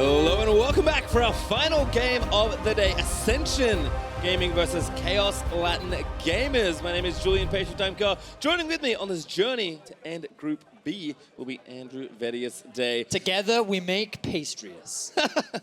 Hello and welcome back for our final game of the day, Ascension Gaming versus Kaos Latin Gamers. My name is Julian Patient-Timecar. Joining with me on this journey to end Group B will be Andrew Vedius Day. Together we make pastries.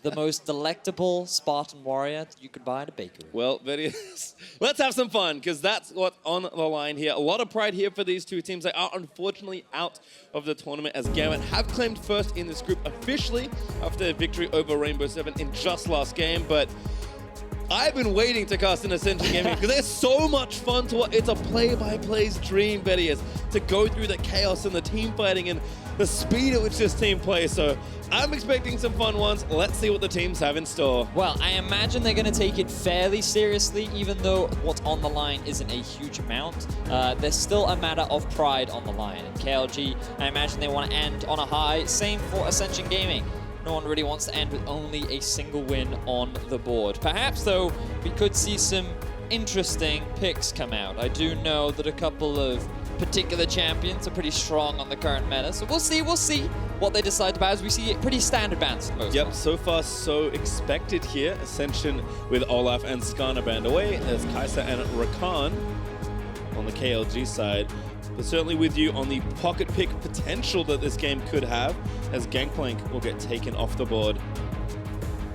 The most delectable Spartan warrior that you could buy at a bakery. Well, Vedius, let's have some fun because that's what's on the line here. A lot of pride here for these two teams. They are unfortunately out of the tournament as Gambit have claimed first in this group officially after a victory over Rainbow 7 in just last game, but I've been waiting to cast an Ascension Gaming because they're so much fun to watch. It's a play-by-play's dream, Vedius, to go through the chaos and the team fighting and the speed at which this team plays. So I'm expecting some fun ones. Let's see what the teams have in store. Well, I imagine they're going to take it fairly seriously, even though what's on the line isn't a huge amount. There's still a matter of pride on the line. And KLG, I imagine they want to end on a high. Same for Ascension Gaming. No one really wants to end with only a single win on the board. Perhaps, though, we could see some interesting picks come out. I do know that a couple of particular champions are pretty strong on the current meta, so we'll see what they decide about as we see pretty standard bans for most. Yep, so far so expected here. Ascension with Olaf and Skarner banned away. There's Kaisa and Rakan on the KLG side. But certainly with you on the pocket pick potential that this game could have, as Gangplank will get taken off the board.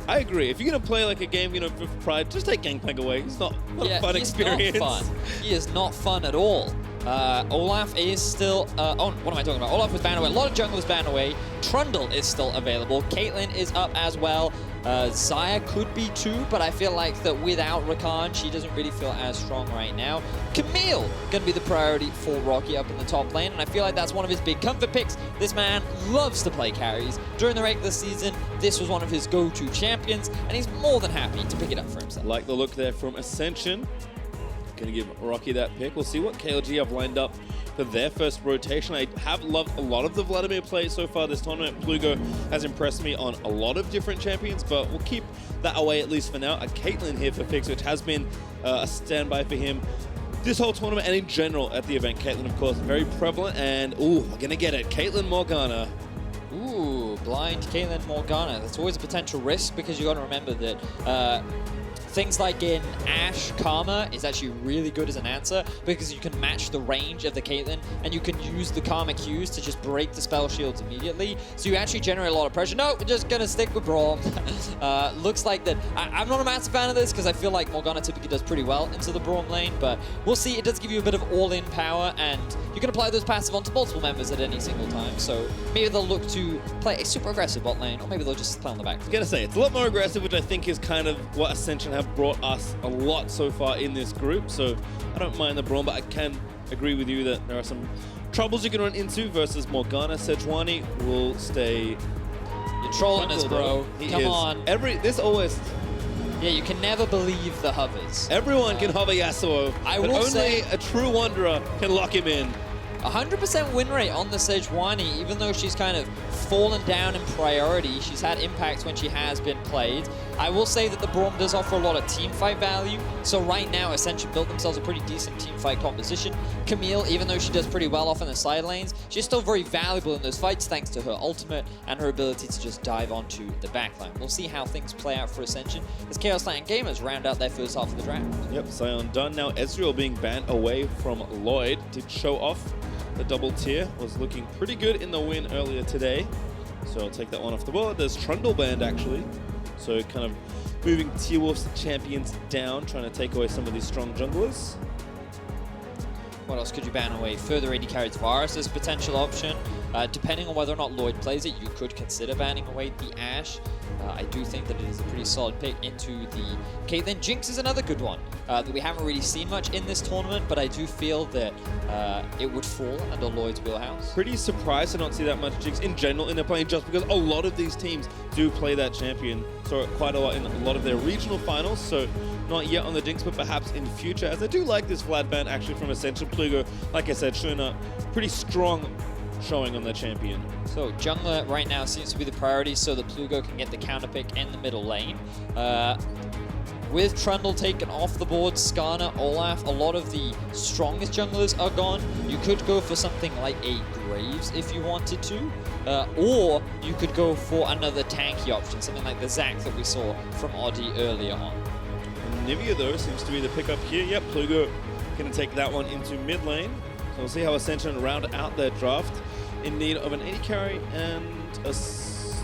I agree. If you're going to play like a game, for pride, just take Gangplank away. It's not a fun experience. Not fun. He is not fun at all. Olaf is still... what am I talking about? Olaf was banned away. A lot of junglers banned away. Trundle is still available. Caitlyn is up as well. Xayah could be too, but I feel like that without Rakan, she doesn't really feel as strong right now. Camille going to be the priority for Rockky up in the top lane, and I feel like that's one of his big comfort picks. This man loves to play carries. During the regular season, this was one of his go-to champions, and he's more than happy to pick it up for himself. Like the look there from Ascension. Going to give Rockky that pick. We'll see what KLG have lined up for their first rotation. I have loved a lot of the Vladimir play so far this tournament. Plugo has impressed me on a lot of different champions, but we'll keep that away at least for now. A Caitlyn here for picks, which has been a standby for him this whole tournament and in general at the event. Caitlyn, of course, very prevalent, and ooh, we're going to get it. Caitlyn Morgana. Ooh, blind Caitlyn Morgana. That's always a potential risk because you got to remember that things like in Ashe, Karma is actually really good as an answer because you can match the range of the Caitlyn and you can use the Karma Qs to just break the spell shields immediately. So you actually generate a lot of pressure. No, we're just going to stick with Braum. Looks like that. I'm not a massive fan of this because I feel like Morgana typically does pretty well into the Braum lane, but we'll see. It does give you a bit of all-in power and you can apply those passive onto multiple members at any single time. So maybe they'll look to play a super aggressive bot lane or maybe they'll just play on the back. I was going to say, it's a lot more aggressive, which I think is kind of what Ascension have brought us a lot so far in this group, so I don't mind the Braum, but I can agree with you that there are some troubles you can run into versus Morgana. Sejuani will stay... You're trolling us, bro. Come on. This always... Yeah, you can never believe the hovers. Everyone can hover Yasuo, but only a true wanderer can lock him in. 100% win rate on the Sejuani, even though she's kind of fallen down in priority. She's had impacts when she has been played. I will say that the Braum does offer a lot of team fight value. So right now, Ascension built themselves a pretty decent team fight composition. Camille, even though she does pretty well off in the side lanes, she's still very valuable in those fights thanks to her ultimate and her ability to just dive onto the backline. We'll see how things play out for Ascension as Kaos Latin Gamers round out their first half of the draft. Yep, Sion done. Now Ezreal being banned away from Lloyd did show off. The double tier was looking pretty good in the win earlier today. So I'll take that one off the board. There's Trundle banned actually. So kind of moving Tierwulf's champions down, trying to take away some of these strong junglers. What else could you ban away? Further AD carries Varus as a potential option. Depending on whether or not Lloyd plays it, you could consider banning away the Ashe. I do think that it is a pretty solid pick into the Caitlyn. Jinx is another good one that we haven't really seen much in this tournament, but I do feel that it would fall under Lloyd's wheelhouse. Pretty surprised to not see that much Jinx in general in their playing, just because a lot of these teams do play that champion. Saw it quite a lot in a lot of their regional finals, so not yet on the Jinx, but perhaps in future, as I do like this Vlad ban actually from Ascension. Plugo, like I said, showing a pretty strong showing on their champion. So jungler right now seems to be the priority so that Plugo can get the counter pick in the middle lane. with Trundle taken off the board, Skarner, Olaf, a lot of the strongest junglers are gone. You could go for something like a Graves if you wanted to, or you could go for another tanky option, something like the Zac that we saw from Oddie earlier on. Anivia, though, seems to be the pickup here. Yep, Plugo going to take that one into mid lane. So we'll see how Ascension round out their draft in need of an AD carry and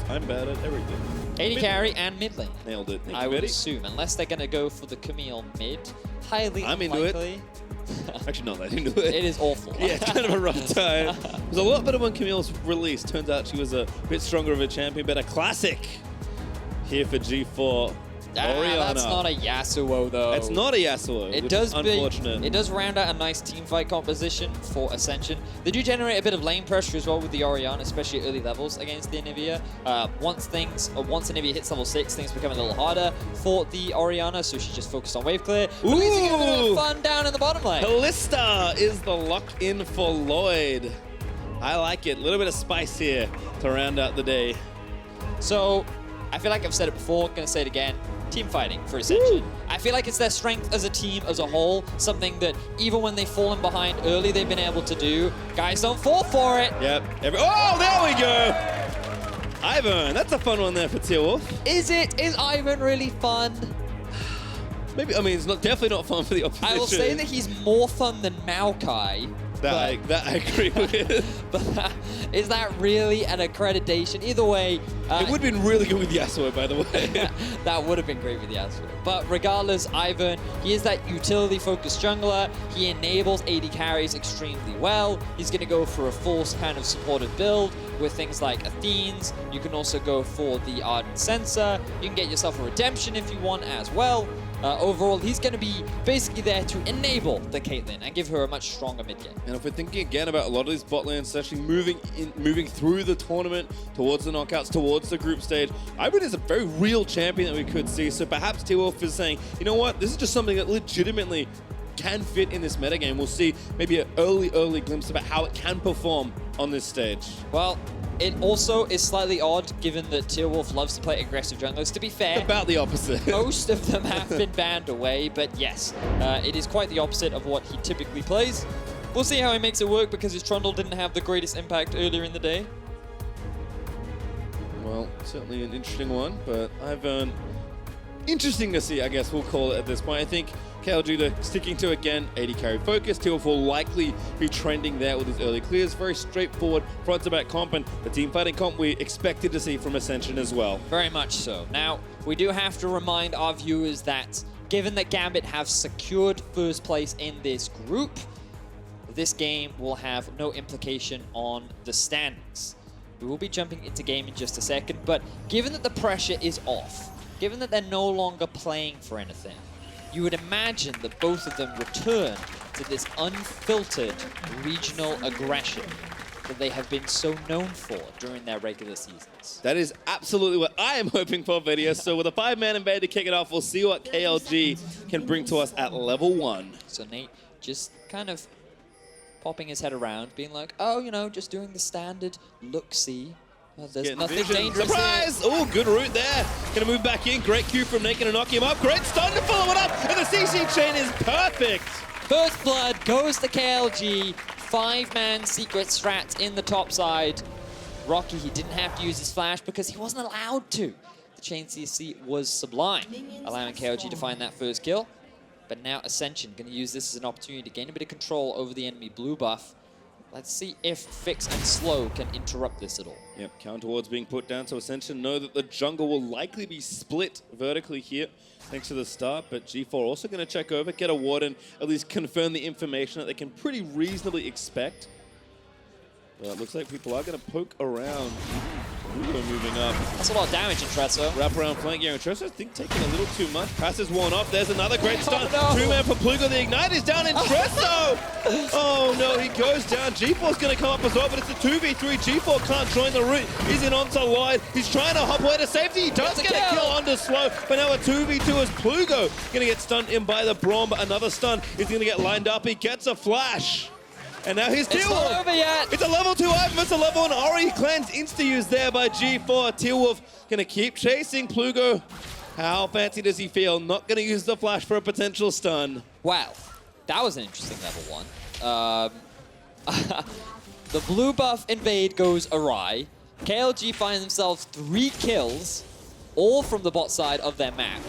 I'm bad at everything. AD carry and mid lane. Nailed it. I would assume, unless they're going to go for the Camille mid. Highly unlikely. Actually, not that into it. It is awful. Yeah, it's kind of a rough time. It was a lot better when Camille was released. Turns out she was a bit stronger of a champion, but a classic here for G4. Orianna. That's not a Yasuo, though. It's not a Yasuo, which is unfortunate. It does round out a nice teamfight composition for Ascension. They do generate a bit of lane pressure as well with the Orianna, especially at early levels against the Anivia. Once Anivia hits level 6, things become a little harder for the Orianna, so she's just focused on wave clear. But at least you get a bit of fun down in the bottom lane. Kalista is the lock-in for Lloyd. I like it. A little bit of spice here to round out the day. So, I feel like I've said it before, gonna say it again. Team fighting for Ascension. I feel like it's their strength as a team as a whole, something that even when they've fallen behind early, they've been able to do. Guys, don't fall for it. Yep. Oh, there we go. Ivern, that's a fun one there for Tierwulf. Is it? Is Ivern really fun? Maybe, I mean, it's definitely not fun for the opposition. I will say that he's more fun than Maokai. That I agree with. But is that really an accreditation? Either way... it would have been really good with Yasuo, by the way. That would have been great with Yasuo. But regardless, Ivern, he is that utility-focused jungler. He enables AD carries extremely well. He's going to go for a full kind of supported build with things like Athenes. You can also go for the Ardent Sensor. You can get yourself a Redemption if you want as well. Overall, he's going to be basically there to enable the Caitlyn and give her a much stronger mid game. And if we're thinking again about a lot of these bot lanes actually moving through the tournament towards the knockouts, towards the group stage, Ivern is a very real champion that we could see. So perhaps Tierwulf is saying, you know what, this is just something that legitimately can fit in this metagame. We'll see maybe an early glimpse about how it can perform on this stage. Well, it also is slightly odd, given that Tierwulf loves to play aggressive junglers. To be fair, about the opposite. Most of them have been banned away, but yes, it is quite the opposite of what he typically plays. We'll see how he makes it work, because his Trundle didn't have the greatest impact earlier in the day. Well, certainly an interesting one, but Ivern, interesting to see, I guess we'll call it at this point. I think KLG, they're sticking to, again, AD carry focus. Tierwulf will likely be trending there with his early clears. Very straightforward front to back comp, and the team fighting comp we expected to see from Ascension as well. Very much so. Now, we do have to remind our viewers that given that Gambit have secured first place in this group, this game will have no implication on the standings. We will be jumping into game in just a second, but given that the pressure is off, given that they're no longer playing for anything, you would imagine that both of them return to this unfiltered regional aggression that they have been so known for during their regular seasons. That is absolutely what I am hoping for, Vidya. So with a 5-man invade to kick it off, we'll see what KLG can bring to us at level 1. So Nate just kind of popping his head around, being like, oh, you know, just doing the standard look-see. Well, there's nothing dangerous. Surprise! Oh, good route there. Gonna move back in. Great Q from Nate, gonna knock him up. Great stun to follow it up, and the CC chain is perfect. First blood goes to KLG. 5-man secret strat in the top side. Rockky, he didn't have to use his flash because he wasn't allowed to. The chain CC was sublime, allowing KLG to find that first kill. But now Ascension gonna use this as an opportunity to gain a bit of control over the enemy blue buff. Let's see if Fix and Slow can interrupt this at all. Yep, counter wards being put down, so Ascension know that the jungle will likely be split vertically here, thanks to the start, but G4 also going to check over, get a ward, and at least confirm the information that they can pretty reasonably expect. But it looks like people are going to poke around. Plugo moving up. That's a lot of damage, Intreso. Wrap around flank here. Intreso, I think, taking a little too much. Pass is worn off. There's another great stun. Oh, no. 2-man for Plugo. The Ignite is down. Intreso! Oh, no, he goes down. G4's going to come up as well, but it's a 2v3. G4 can't join the route. He's in onto Lloyd. He's trying to hop away to safety. He does get a kill onto Slow, but now a 2v2 as Plugo going to get stunned in by the Braum, but another stun is going to get lined up. He gets a flash. And now he's Tierwulf. It's not over yet. It's a level 2 Ivern versus a level 1 Ori. Cleanse insta-use there by G4. Tierwulf gonna keep chasing. Plugo How fancy does he feel? Not going to use the flash for a potential stun. Wow, that was an interesting level 1. The blue buff invade goes awry. KLG find themselves 3 kills, all from the bot side of their map.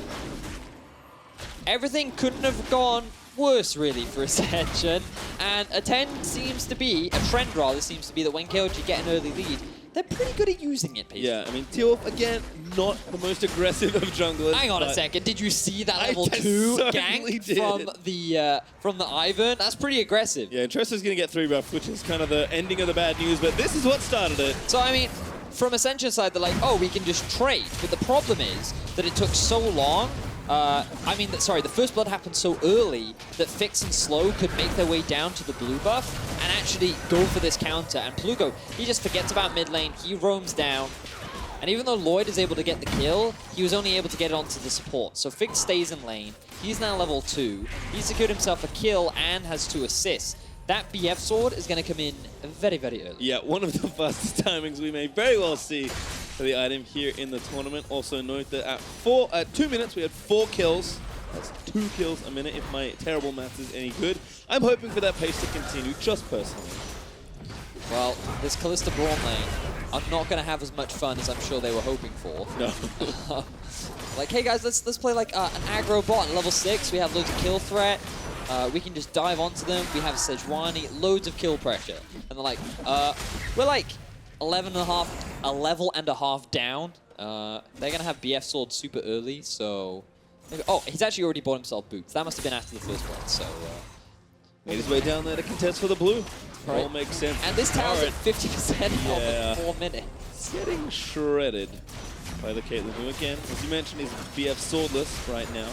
Everything couldn't have gone worse, really, for Ascension. And a trend seems to be that when KLG get an early lead, they're pretty good at using it, basically. Yeah, I mean, Tierwulf, again, not the most aggressive of junglers. Hang on a second, did you see that level 2 gank from the Ivern? That's pretty aggressive. Yeah, Intreso's going to get 3 buff, which is kind of the ending of the bad news, but this is what started it. So, I mean, from Ascension side, they're like, oh, we can just trade. But the problem is that it took so long. The first blood happened so early that Fix and Slow could make their way down to the blue buff and actually go for this counter. And Plugo, he just forgets about mid lane, he roams down. And even though Lloyd is able to get the kill, he was only able to get it onto the support. So Fix stays in lane, he's now level 2, he secured himself a kill and has 2 assists. That BF sword is going to come in very, very early. Yeah, one of the fastest timings we may very well see for the item here in the tournament. Also note that at 2 minutes we had 4 kills. That's 2 kills a minute if my terrible maths is any good. I'm hoping for that pace to continue, just personally. Well, this Kalista Braum lane are not going to have as much fun as I'm sure they were hoping for. No. Like, hey guys, let's play like an aggro bot at level 6. We have loads of kill threat. We can just dive onto them. We have Sejuani, loads of kill pressure. And they're like, we're like a level and a half down. They're going to have BF sword super early, so... Maybe, oh, he's actually already bought himself boots. That must have been after the first one, so... Made his way down there to contest for the blue. Right. All makes sense. And this tower's at 50% health in 4 minutes. Getting shredded by the Caitlyn, who again, as you mentioned, is BF swordless right now.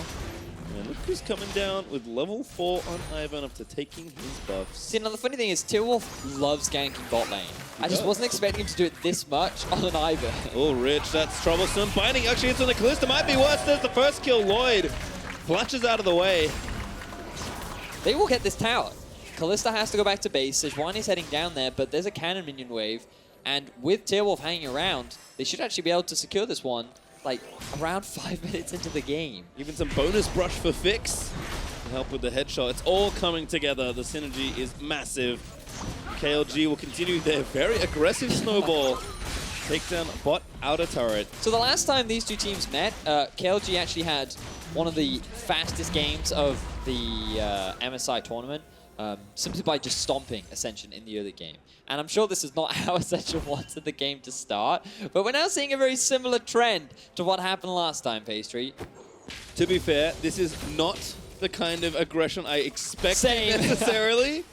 And look who's coming down with level 4 on Ivern after taking his buffs. See, now the funny thing is, Tierwulf loves ganking bot lane. I just wasn't expecting him to do it this much on an Ivern. Oh, Rich, that's troublesome. Binding actually hits on the Kalista. Might be worse. There's the first kill. Lloyd flashes out of the way. They will get this tower. Kalista has to go back to base. Sejuani's heading down there, but there's a cannon minion wave. And with Tierwulf hanging around, they should actually be able to secure this one like around 5 minutes into the game. Even some bonus brush for Fix to help with the headshot. It's all coming together. The synergy is massive. KLG will continue their very aggressive snowball. Take down bot outer turret. So the last time these two teams met, KLG actually had one of the fastest games of the MSI tournament. Simply by just stomping Ascension in the early game. And I'm sure this is not how Ascension wanted the game to start, but we're now seeing a very similar trend to what happened last time, Pastry. To be fair, this is not the kind of aggression I expected necessarily,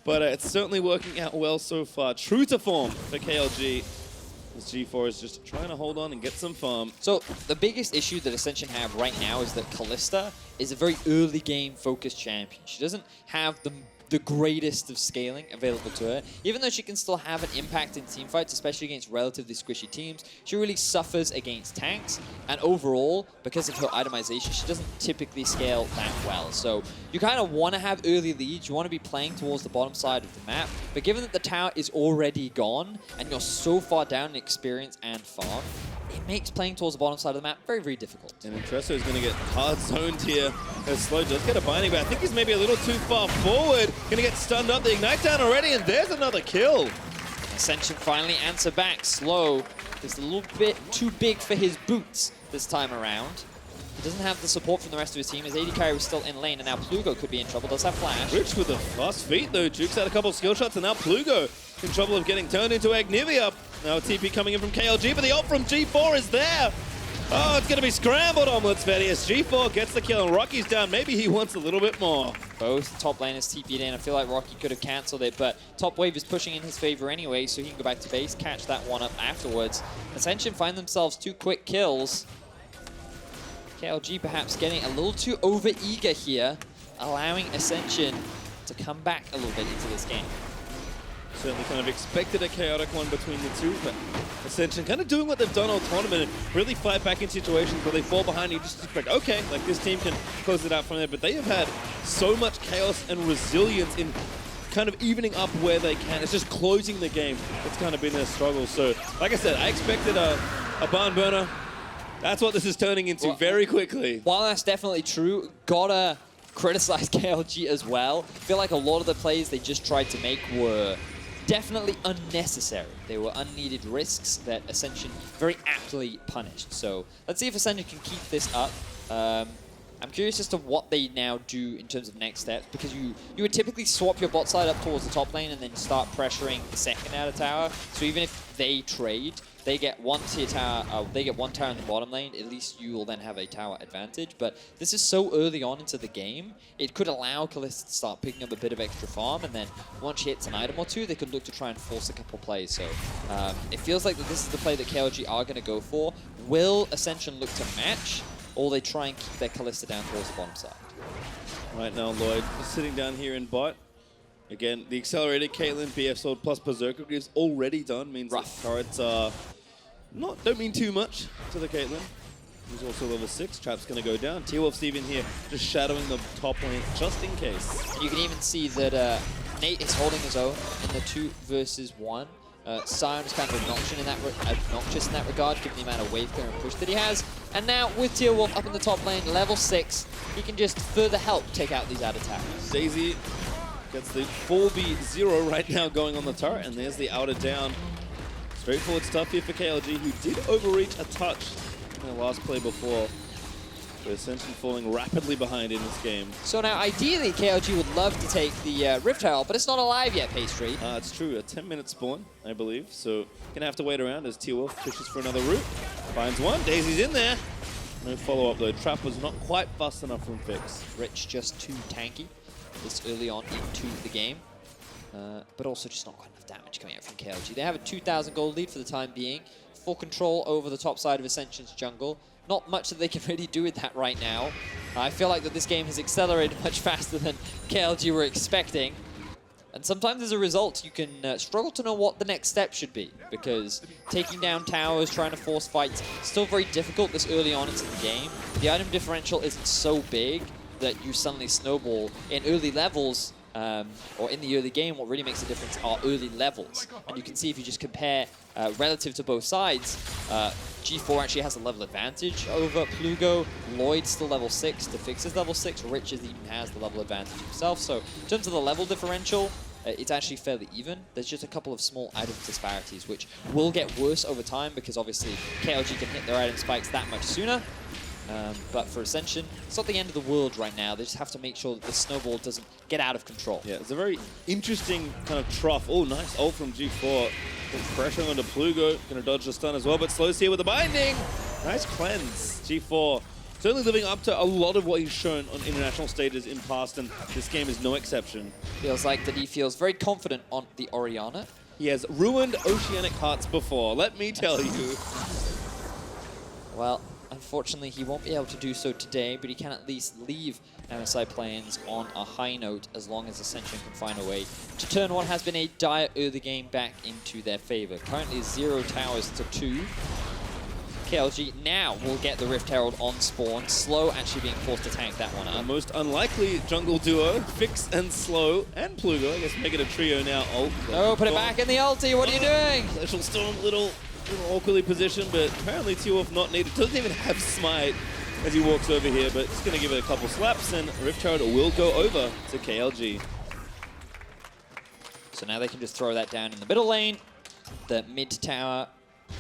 but it's certainly working out well so far. True to form for KLG. This G4 is just trying to hold on and get some farm. So the biggest issue that Ascension have right now is that Kalista is a very early game focused champion. She doesn't have the greatest of scaling available to her. Even though she can still have an impact in teamfights, especially against relatively squishy teams, she really suffers against tanks. And overall, because of her itemization, she doesn't typically scale that well. So you kind of want to have early leads. You want to be playing towards the bottom side of the map. But given that the tower is already gone, and you're so far down in experience and farm, it makes playing towards the bottom side of the map very, very difficult. And Intreso is going to get hard zoned here. As Slow does get a binding, but I think he's maybe a little too far forward. Going to get stunned up. The Ignite down already, and there's another kill. Ascension finally answer back. Slow is a little bit too big for his boots this time around. He doesn't have the support from the rest of his team. His AD carry was still in lane, and now Plugo could be in trouble. Does have flash. Rich with the fast feet, though. Jukes had a couple of skill shots, and now Plugo in trouble of getting turned into Anivia. Now a TP coming in from KLG, but the ult from G4 is there. Oh, it's going to be scrambled omelets, Vedius. G4 gets the kill, and Rocky's down. Maybe he wants a little bit more. Both top laners TP'd in. I feel like Rockky could have cancelled it, but top wave is pushing in his favor anyway, so he can go back to base, catch that one up afterwards. Ascension find themselves 2 quick kills. KLG perhaps getting a little too over-eager here, allowing Ascension to come back a little bit into this game. Certainly kind of expected a chaotic one between the two, but Ascension kind of doing what they've done all tournament and really fight back in situations where they fall behind. You just expect, okay, like this team can close it out from there, but they have had so much chaos and resilience in kind of evening up where they can. It's just closing the game. It's kind of been their struggle. So, like I said, I expected a barn burner. That's what this is turning into very quickly. While that's definitely true, gotta criticize KLG as well. I feel like a lot of the plays they just tried to make were definitely unnecessary. They were unneeded risks that Ascension very aptly punished. So let's see if Ascension can keep this up. I'm curious as to what they now do in terms of next steps, because you would typically swap your bot side up towards the top lane and then start pressuring the second outer tower. So even if they trade, they get one tower in the bottom lane, at least you will then have a tower advantage. But this is so early on into the game, it could allow Kalista to start picking up a bit of extra farm, and then once she hits an item or two, they could look to try and force a couple plays. So it feels like that this is the play that KLG are going to go for. Will Ascension look to match, or they try and keep their Kalista down towards the bottom side? Right now, Lloyd is sitting down here in bot. Again, the accelerated Caitlyn BF Sword plus Berserker is already done. Means Rough. that turrets don't mean too much to the Caitlyn. Who's also level 6. Trap's going to go down. Tierwulf's even here, just shadowing the top lane just in case. You can even see that Nate is holding his own in the 2 versus 1. Sion is kind of obnoxious in that regard, given the amount of wave clear and push that he has. And now with Tierwulf up in the top lane, level 6, he can just further help take out these outer towers. Daisy gets the 4v0 right now going on the turret, and there's the outer down. Straightforward stuff here for KLG, who did overreach a touch in the last play before. But Ascension falling rapidly behind in this game. So now, ideally, KLG would love to take the Rift Herald, but it's not alive yet, Pastry. It's true, a 10-minute spawn, I believe. So gonna have to wait around as Tierwulf pushes for another route. Finds one, Daisy's in there. No follow-up though. Trap was not quite fast enough from Fix. Rich just too tanky this early on into the game. But also just not quite enough damage coming out from KLG. They have a 2,000 gold lead for the time being. Full control over the top side of Ascension's jungle. Not much that they can really do with that right now. I feel like that this game has accelerated much faster than KLG were expecting. And sometimes as a result, you can struggle to know what the next step should be, because taking down towers, trying to force fights, still very difficult this early on into the game. The item differential isn't so big that you suddenly snowball in early levels. Or in the early game, what really makes a difference are early levels. And you can see if you just compare relative to both sides, G4 actually has a level advantage over Plugo. Lloyd's still level 6, to Fix is level 6, Rich even has the level advantage himself. So in terms of the level differential, it's actually fairly even. There's just a couple of small item disparities, which will get worse over time because obviously KLG can hit their item spikes that much sooner. But for Ascension, it's not the end of the world right now. They just have to make sure that the snowball doesn't get out of control. Yeah, it's a very interesting kind of trough. Oh, nice ult from G4. Pressure onto Plugo. Going to dodge the stun as well, but slows here with the binding. Nice cleanse. G4 certainly living up to a lot of what he's shown on international stages in past, and this game is no exception. Feels like that he feels very confident on the Orianna. He has ruined Oceanic Hearts before, let me tell you. Well, unfortunately, he won't be able to do so today, but he can at least leave MSI plans on a high note as long as Ascension can find a way to turn what has been a dire early game back into their favor. Currently 0 towers to 2. KLG now will get the Rift Herald on spawn. Slow actually being forced to tank that one up. The most unlikely jungle duo, Fix and Slow, and Plugo. I guess make it a trio now. Oh, put it back in the ulti. What are you doing? Special Storm, little awkwardly positioned, but apparently Tierwulf not needed. Doesn't even have Smite as he walks over here, but just going to give it a couple slaps, and Rift Herald will go over to KLG. So now they can just throw that down in the middle lane. The mid tower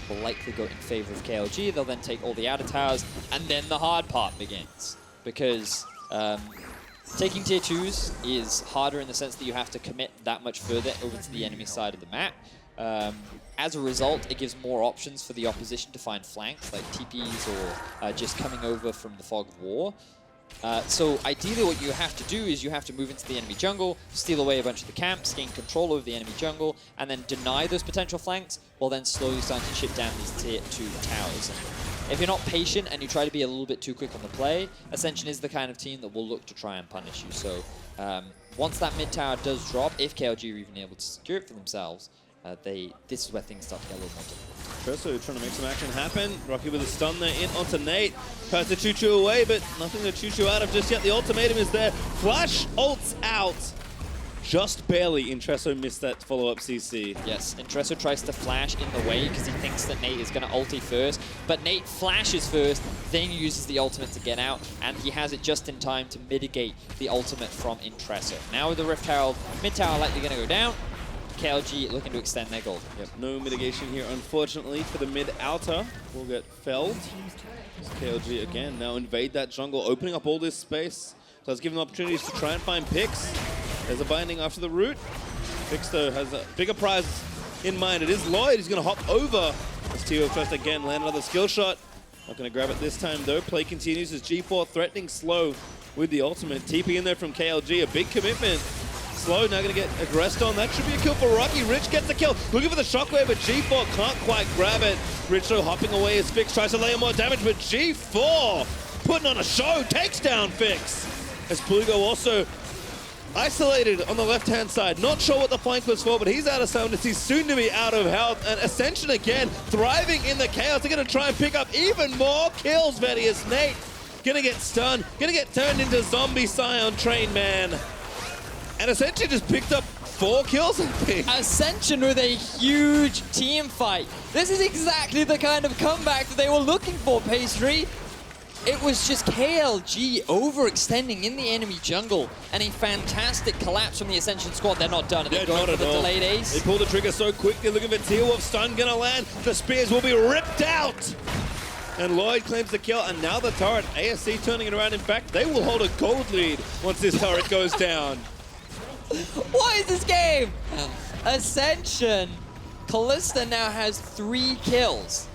will likely go in favor of KLG. They'll then take all the outer towers, and then the hard part begins. Because taking tier 2s is harder in the sense that you have to commit that much further over to the enemy side of the map. As a result, it gives more options for the opposition to find flanks, like TPs or just coming over from the Fog of War. So ideally what you have to do is you have to move into the enemy jungle, steal away a bunch of the camps, gain control over the enemy jungle, and then deny those potential flanks, while then slowly starting to chip down these tier 2 towers. If you're not patient and you try to be a little bit too quick on the play, Ascension is the kind of team that will look to try and punish you. So once that mid tower does drop, if KLG are even able to secure it for themselves, this is where things start to get a little more difficult. Intreso trying to make some action happen. Rockky with a stun there in onto Nate. Tries to choo-choo away, but nothing to choo-choo out of just yet. The ultimatum is there. Flash ults out. Just barely, Intreso missed that follow-up CC. Yes, Intreso tries to flash in the way because he thinks that Nate is going to ulti first, but Nate flashes first, then uses the ultimate to get out, and he has it just in time to mitigate the ultimate from Intreso. Now with the Rift Herald, mid tower likely going to go down. KLG looking to extend their gold. Yep, no mitigation here, unfortunately, for the mid-outer. Will get felled. KLG again now invade that jungle, opening up all this space. Does give them opportunities to try and find picks. There's a binding after the root. Fix, though, has a bigger prize in mind. It is Lloyd. He's going to hop over as Tierwulf tries to again land another skill shot. Not going to grab it this time, though. Play continues as G4 threatening Slow with the ultimate. TP in there from KLG, a big commitment. Slow now going to get aggressed on. That should be a kill for Rockky. Rich gets the kill. Looking for the shockwave, but G4 can't quite grab it. Rich, though, hopping away as Fix tries to lay more damage, but G4 putting on a show, takes down Fix. As Plugo also isolated on the left-hand side. Not sure what the flank was for, but he's out of summoners. He's soon to be out of health. And Ascension again, thriving in the chaos. They're going to try and pick up even more kills, Vedius. Nate going to get stunned, going to get turned into zombie Sion train man. And Ascension just picked up 4 kills, I think. Ascension with a huge team fight. This is exactly the kind of comeback that they were looking for, Pastry. It was just KLG overextending in the enemy jungle, and a fantastic collapse from the Ascension squad. They're not done. They're going for the delayed ace. They pull the trigger so quickly. Looking for Tierwulf. Stun gonna land. The spears will be ripped out. And Lloyd claims the kill, and now the turret. ASC turning it around. In fact, they will hold a gold lead once this turret goes down. What is this game? Ascension. Kalista now has 3 kills.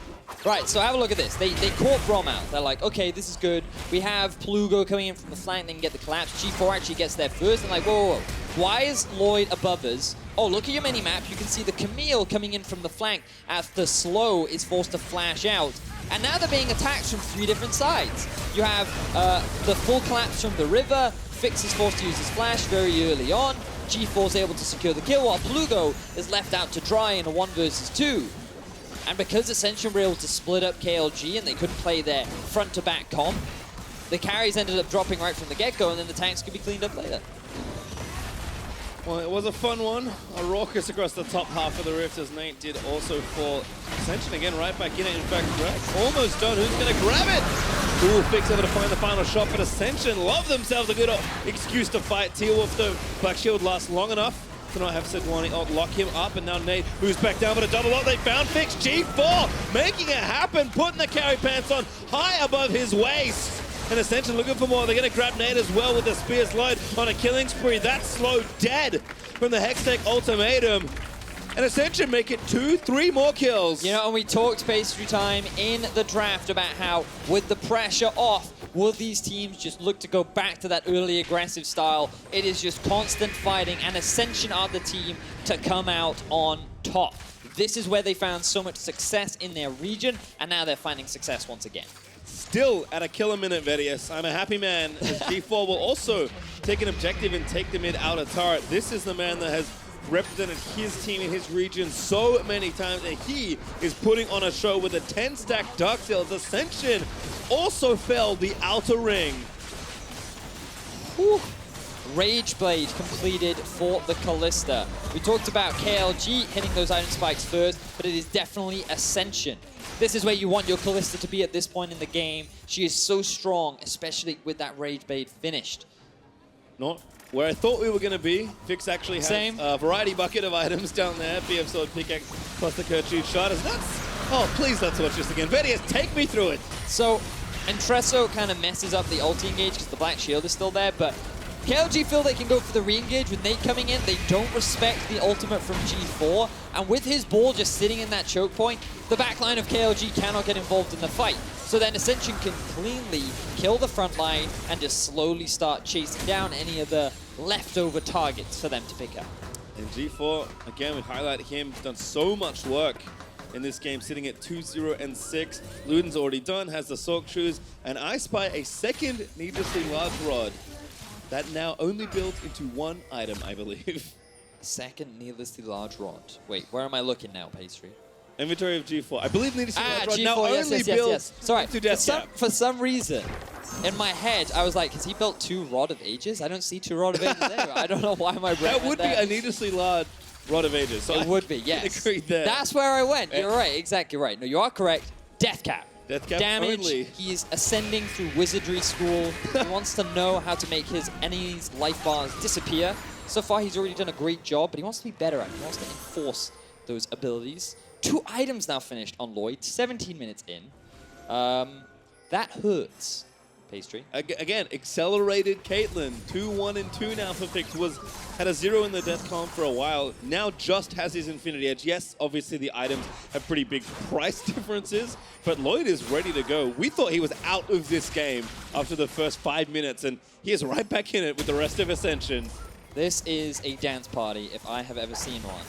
Right, so have a look at this. They caught Braum out. They're like, okay, this is good. We have Plugo coming in from the flank, they can get the collapse. G4 actually gets there first, and like, whoa, whoa, whoa. Why is Lloyd above us? Oh, look at your mini-map. You can see the Camille coming in from the flank as the Slow is forced to flash out. And now they're being attacked from 3 different sides. You have the full collapse from the river. Fix is forced to use his flash very early on. G4 is able to secure the kill, while Plugo is left out to dry in a 1 versus 2. And because Ascension were able to split up KLG and they couldn't play their front-to-back comp, the carries ended up dropping right from the get-go, and then the tanks could be cleaned up later. Well, it was a fun one. A raucous across the top half of the Rift, as Nate did also fall. Ascension again right back in it. In fact, almost done. Who's going to grab it? Ooh, Fix able to find the final shot, but Ascension love themselves a good excuse to fight. Tierwulf, though, Black Shield lasts long enough to not have Sejuani lock him up, and now Nate moves back down, but a double lock. They found Fix. G4 making it happen, putting the carry pants on high above his waist. And Ascension looking for more. They're going to grab Nate as well with the Spear's Load on a killing spree. That's Slow dead from the Hextech ultimatum. And Ascension make it 2-3 more kills. You know, and we talked Pastry Time in the draft about how, with the pressure off, will these teams just look to go back to that early aggressive style? It is just constant fighting, and Ascension are the team to come out on top. This is where they found so much success in their region, and now they're finding success once again. Still at a kill a minute, Vedius. I'm a happy man, as G4 will also take an objective and take the mid-outer turret. This is the man that has represented his team in his region so many times, and he is putting on a show with a 10-stack Dark Sails. Ascension also fell the outer ring. Whew. Rage Blade completed for the Kalista. We talked about KLG hitting those item spikes first, but it is definitely Ascension. This is where you want your Kalista to be at this point in the game. She is so strong, especially with that Rage Blade finished. Not where I thought we were going to be. Fix actually has a variety bucket of items down there. BF Sword Pickaxe plus the Kerchute Shot. Oh, please let's watch this again. Vedius, take me through it. So, Intreso kind of messes up the ulti engage because the Black Shield is still there, but KLG feel they can go for the re-engage with Nate coming in. They don't respect the ultimate from G4, and with his ball just sitting in that choke point, the backline of KLG cannot get involved in the fight. So then Ascension can cleanly kill the front line and just slowly start chasing down any of the leftover targets for them to pick up. And G4, again, we highlight him, done so much work in this game, sitting at 2-0-6. Luden's already done, has the Sork Shoes, and I spy a second needlessly large rod that now only builds into 1 item, I believe. Second needlessly large rod. Wait, where am I looking now, Pastry? Inventory of G4. I believe needlessly large rod G4, now yes, only yes, builds yes. Sorry, to Death Cap. for some reason, in my head, I was like, has he built 2 Rod of Ages? I don't see 2 Rod of Ages there. I don't know why my brain That would be there. a needlessly large Rod of Ages. So It would be, yes. agree there. That's where I went. You're right, exactly right. No, you are correct. Death Cap. Death Cap Damage. only. He is ascending through wizardry school. He wants to know how to make his enemies' life bars disappear. So far, he's already done a great job, but he wants to be better at it. He wants to enforce those abilities. 2 items now finished on Lloyd, 17 minutes in. That hurts. Pastry. Again, accelerated Caitlyn. 2-1 and 2 now for FLICKR. Had a 0 in the death column for a while. Now just has his Infinity Edge. Yes, obviously the items have pretty big price differences, but Lloyd is ready to go. We thought he was out of this game after the first 5 minutes, and he is right back in it with the rest of Ascension. This is a dance party if I have ever seen one.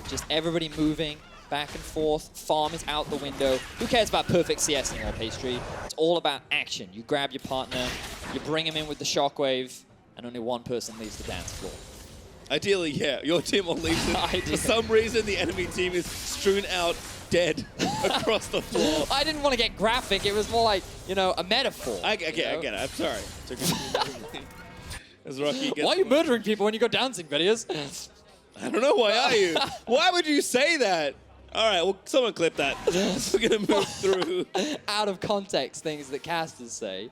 Just everybody moving back and forth. Farm is out the window. Who cares about perfect CS anymore, Pastry? It's all about action. You grab your partner, you bring him in with the shockwave, and only one person leaves the dance floor. Ideally, yeah, your team will leave it. For some reason, the enemy team is strewn out dead across the floor. I didn't want to get graphic. It was more like, you know, a metaphor. I get it. I'm sorry. As Rockky gets Why are you murdering people when you go dancing videos? I don't know. Why are you? Why would you say that? All right, well, someone clip that. We're going to move through. Out of context things that casters say.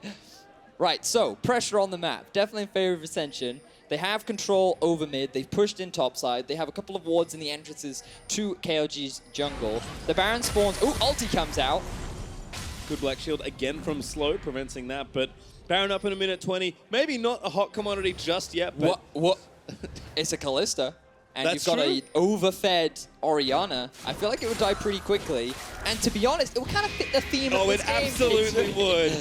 Right, so pressure on the map. Definitely in favor of Ascension. They have control over mid. They've pushed in topside. They have a couple of wards in the entrances to KLG's jungle. The Baron spawns. Ooh, ulti comes out. Good Black Shield again from Slow, preventing that. But Baron up in a minute 20. Maybe not a hot commodity just yet. But What? It's a Kalista. And That's you've got true. an overfed Orianna. I feel like it would die pretty quickly. And to be honest, it would kind of fit the theme of this it game. absolutely would.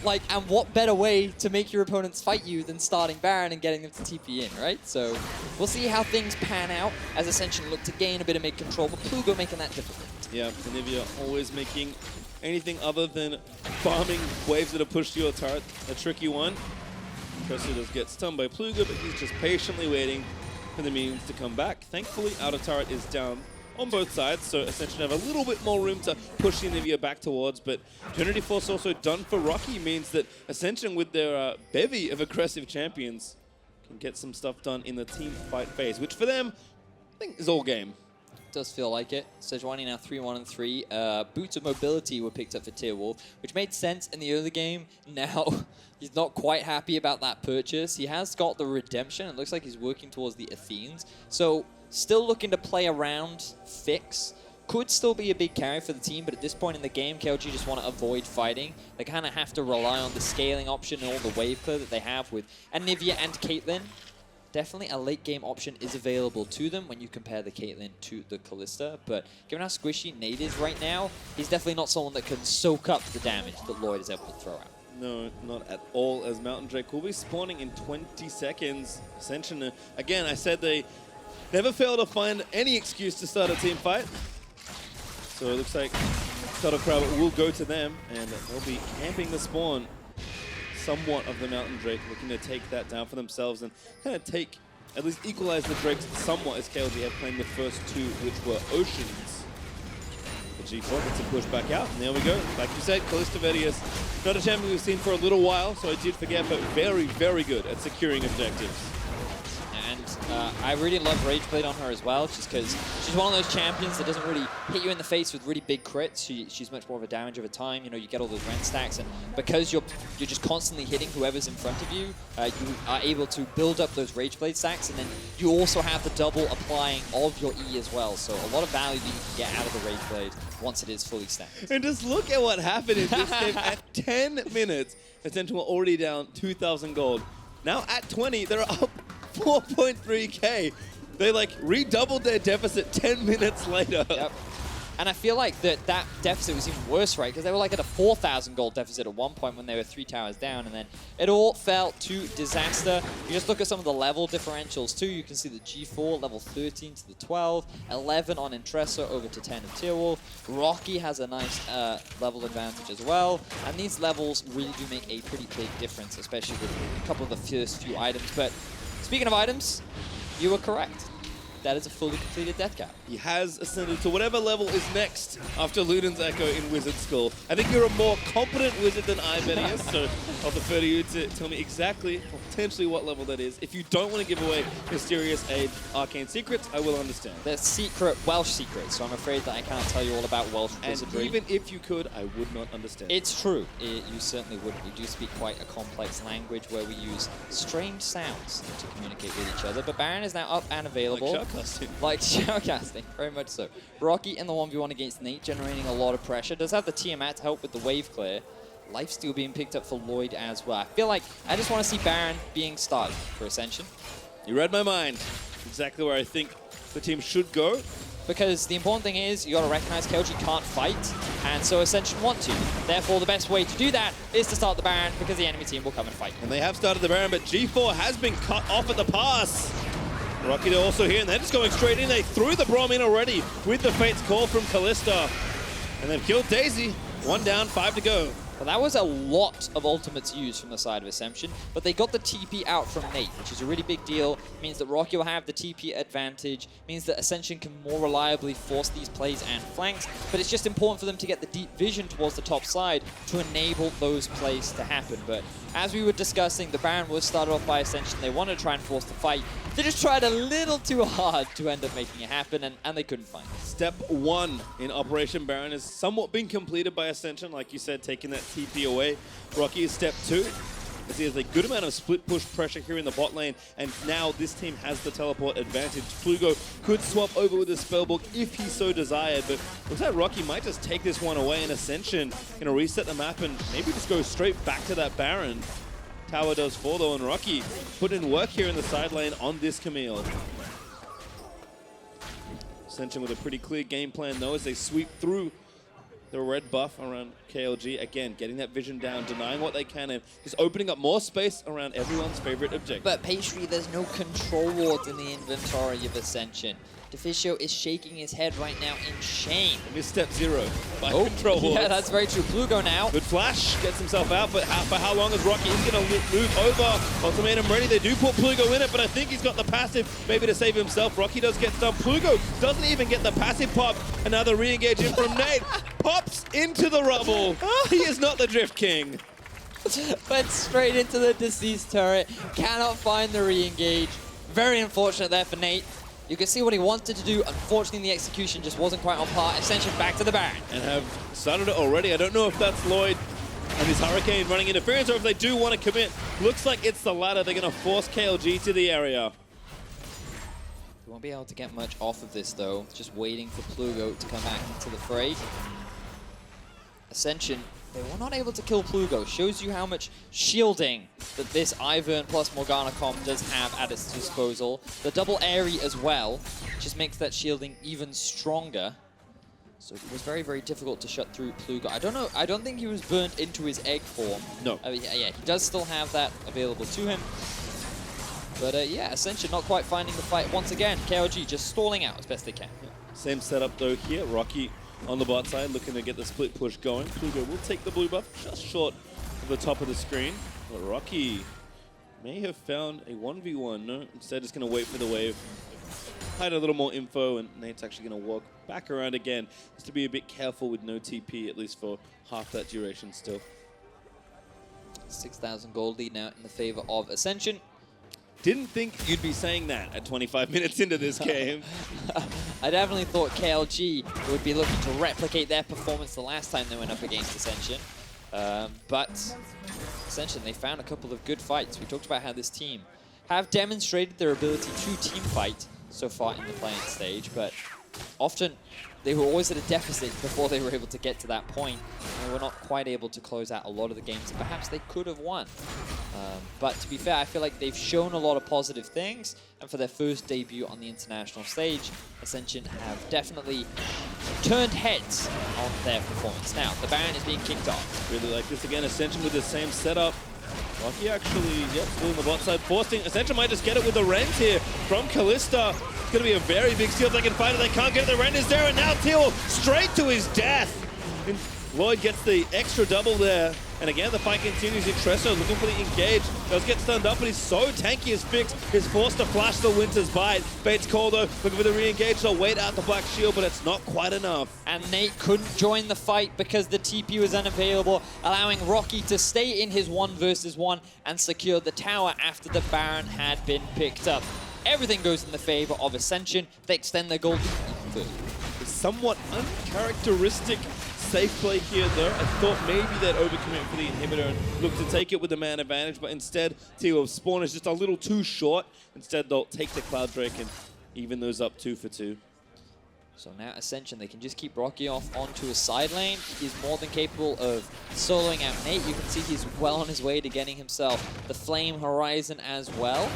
Like, and what better way to make your opponents fight you than starting Baron and getting them to TP in, right? So we'll see how things pan out as Ascension look to gain a bit of mid control, but Plugo making that difficult. Yeah, Anivia always making anything other than farming waves that have pushed your turret a tricky one. Intreso does get stunned by Plugo, but he's just patiently waiting for the means to come back. Thankfully, outer turret is down on both sides, so Ascension have a little bit more room to push the Anivia back towards, but Trinity Force also done for Rockky means that Ascension, with their bevy of aggressive champions, can get some stuff done in the team fight phase, which for them, I think is all game. Does feel like it. Sejuani now 3-1 and 3. Boots of Mobility were picked up for Tierwulf, which made sense in the early game. Now, he's not quite happy about that purchase. He has got the Redemption. It looks like he's working towards the Athenes. So, still looking to play around Fix. Could still be a big carry for the team, but at this point in the game, KLG just want to avoid fighting. They kind of have to rely on the scaling option and all the wave clear that they have with Anivia and Caitlyn. Definitely a late game option is available to them when you compare the Caitlyn to the Kalista, but given how squishy Nate is right now, he's definitely not someone that can soak up the damage that Lloyd is able to throw out. No, not at all, as Mountain Drake will be spawning in 20 seconds. Ascension, again, I said they never fail to find any excuse to start a team fight. So it looks like Shuttle Crowd will go to them, and they'll be camping the spawn somewhat of the Mountain Drake, looking to take that down for themselves and kind of take, at least equalize the Drakes somewhat, as KLG have claimed the first 2, which were Oceans. The G4 gets a push back out, and there we go. Like you said, Kalista Vedius, not a champion we've seen for a little while, so I did forget, but very, very good at securing objectives. And I really love Rage Blade on her as well, just because she's one of those champions that doesn't really hit you in the face with really big crits. She's much more of a damage over time. You know, you get all those rend stacks, and because you're just constantly hitting whoever's in front of you, you are able to build up those Rage Blade stacks, and then you also have the double applying of your E as well. So a lot of value that you can get out of the Rage Blade once it is fully stacked. And just look at what happened in this game. At 10 minutes, Ascension were already down 2,000 gold. Now at 20, they're up 4.3k. They like redoubled their deficit 10 minutes later. Yep. And I feel like that deficit was even worse, right? Because they were like at a 4,000 gold deficit at one point when they were 3 towers down, and then it all fell to disaster. You just look at some of the level differentials too. You can see the G4 level 13 to the 12, 11 on Intreso over to 10 of Tierwulf. Rockky has a nice level advantage as well, and these levels really do make a pretty big difference, especially with a couple of the first few items. But speaking of items, you were correct. that is a fully completed death cap. He has ascended to whatever level is next after Luden's Echo in Wizard School. I think you're a more competent wizard than Ivern is, so I'll defer to you to tell me exactly, or potentially what level that is. If you don't want to give away mysterious age arcane secrets, I will understand. They're secret Welsh secrets, so I'm afraid that I can't tell you all about Welsh wizardry. And even if you could, I would not understand. It's true. You certainly wouldn't. We do speak quite a complex language where we use strange sounds to communicate with each other. But Baron is now up and available. Like shoutcasting. Like shoutcasting, very much so. Rockky in the 1v1 against Nate, generating a lot of pressure. Does have the Tiamat to help with the wave clear. Lifesteal being picked up for Lloyd as well. I feel like I just want to see Baron being started for Ascension. You read my mind. Exactly where I think the team should go. Because the important thing is, you got to recognize KLG can't fight, and so Ascension want to. Therefore, the best way to do that is to start the Baron, because the enemy team will come and fight. And they have started the Baron, but G4 has been cut off at the pass. Rockky also here, and they're just going straight in. They threw the Braum in already with the Fate's Call from Kalista. And they've killed Daisy. 1 down, 5 to go. Well, that was a lot of ultimates used from the side of Ascension, but they got the TP out from Nate, which is a really big deal. It means that Rockky will have the TP advantage, means that Ascension can more reliably force these plays and flanks, but it's just important for them to get the deep vision towards the top side to enable those plays to happen. But as we were discussing, the Baron was started off by Ascension. They wanted to try and force the fight. They just tried a little too hard to end up making it happen, and they couldn't find it. Step 1 in Operation Baron has somewhat been completed by Ascension, like you said, taking that TP away. Rockky is step 2. As there's a good amount of split push pressure here in the bot lane, and now this team has the teleport advantage. Plugo could swap over with the spellbook if he so desired, but looks like Rockky might just take this one away, and Ascension gonna reset the map and maybe just go straight back to that Baron. Tower does fall though, and Rockky put in work here in the side lane on this Camille. Ascension with a pretty clear game plan though as they sweep through the red buff around KLG. Again, getting that vision down, denying what they can, and just opening up more space around everyone's favorite objective. But Pastry, there's no control wards in the inventory of Ascension. Deficio is shaking his head right now in shame. Missed step 0 by control wards. Yeah, that's very true. Plugo now. Good flash, gets himself out, but for how long is Rockky? He's going to move over. Ultimatum ready. They do put Plugo in it, but I think he's got the passive maybe to save himself. Rockky does get stunned. Plugo doesn't even get the passive pop. Another re-engage in from Nate. Pops into the rubble. He is not the Drift King. Went straight into the deceased turret. Cannot find the re-engage. Very unfortunate there for Nate. You can see what he wanted to do. Unfortunately, the execution just wasn't quite on par. Ascension back to the Baron. And have started it already. I don't know if that's Lloyd and his Hurricane running interference, or if they do want to commit. Looks like it's the latter. They're going to force KLG to the area. They won't be able to get much off of this, though. Just waiting for Plugo to come back into the fray. Ascension, they were not able to kill Plugo. Shows you how much shielding that this Ivern plus Morgana comp does have at its disposal. The double airy as well just makes that shielding even stronger. So it was very, very difficult to shut through Plugo. I don't know. I don't think he was burnt into his egg form. No. Yeah, he does still have that available to him. But yeah, Ascension not quite finding the fight once again. KLG just stalling out as best they can. Yeah. Same setup though here. Rockky on the bot side, looking to get the split push going. Plugo will take the blue buff, just short of the top of the screen. But Rockky may have found a 1v1. No, instead just going to wait for the wave. Hide a little more info, and Nate's actually going to walk back around again, just to be a bit careful with no TP, at least for half that duration still. 6,000 gold lead now in the favor of Ascension. Didn't think you'd be saying that at 25 minutes into this game. I definitely thought KLG would be looking to replicate their performance the last time they went up against Ascension. But Ascension, they found a couple of good fights. We talked about how this team have demonstrated their ability to team fight so far in the playing stage, but often they were always at a deficit before they were able to get to that point, and they were not quite able to close out a lot of the games that perhaps they could have won. But to be fair, I feel like they've shown a lot of positive things, and for their first debut on the international stage, Ascension have definitely turned heads on their performance. Now, the Baron is being kicked off. Really like this again. Ascension with the same setup. Rockky actually, yep, still on the bot side, forcing. Ascension might just get it with the Rend here from Kalista. It's going to be a very big steal if they can find it. They can't get it. The Rend is there, and now Tierwulf straight to his death. Lloyd gets the extra double there. And again, the fight continues. Intreso looking for the engage. Does get stunned up, but he's so tanky. His fix is forced to flash the Winter's Bite. Bait's cold though, looking for the re-engage. They'll wait out the Black Shield, but it's not quite enough. And Nate couldn't join the fight because the TP was unavailable, allowing Rockky to stay in his 1 versus 1 and secure the tower after the Baron had been picked up. Everything goes in the favor of Ascension. They extend their gold lead. Somewhat uncharacteristic safe play here though. I thought maybe they'd overcommit for the inhibitor and look to take it with the man advantage, but instead Tierwulf's spawn is just a little too short. Instead they'll take the Cloud Drake and even those up 2 for 2. So now Ascension, they can just keep Rockky off onto a side lane. He's more than capable of soloing out Nate. You can see he's well on his way to getting himself the Flame Horizon as well.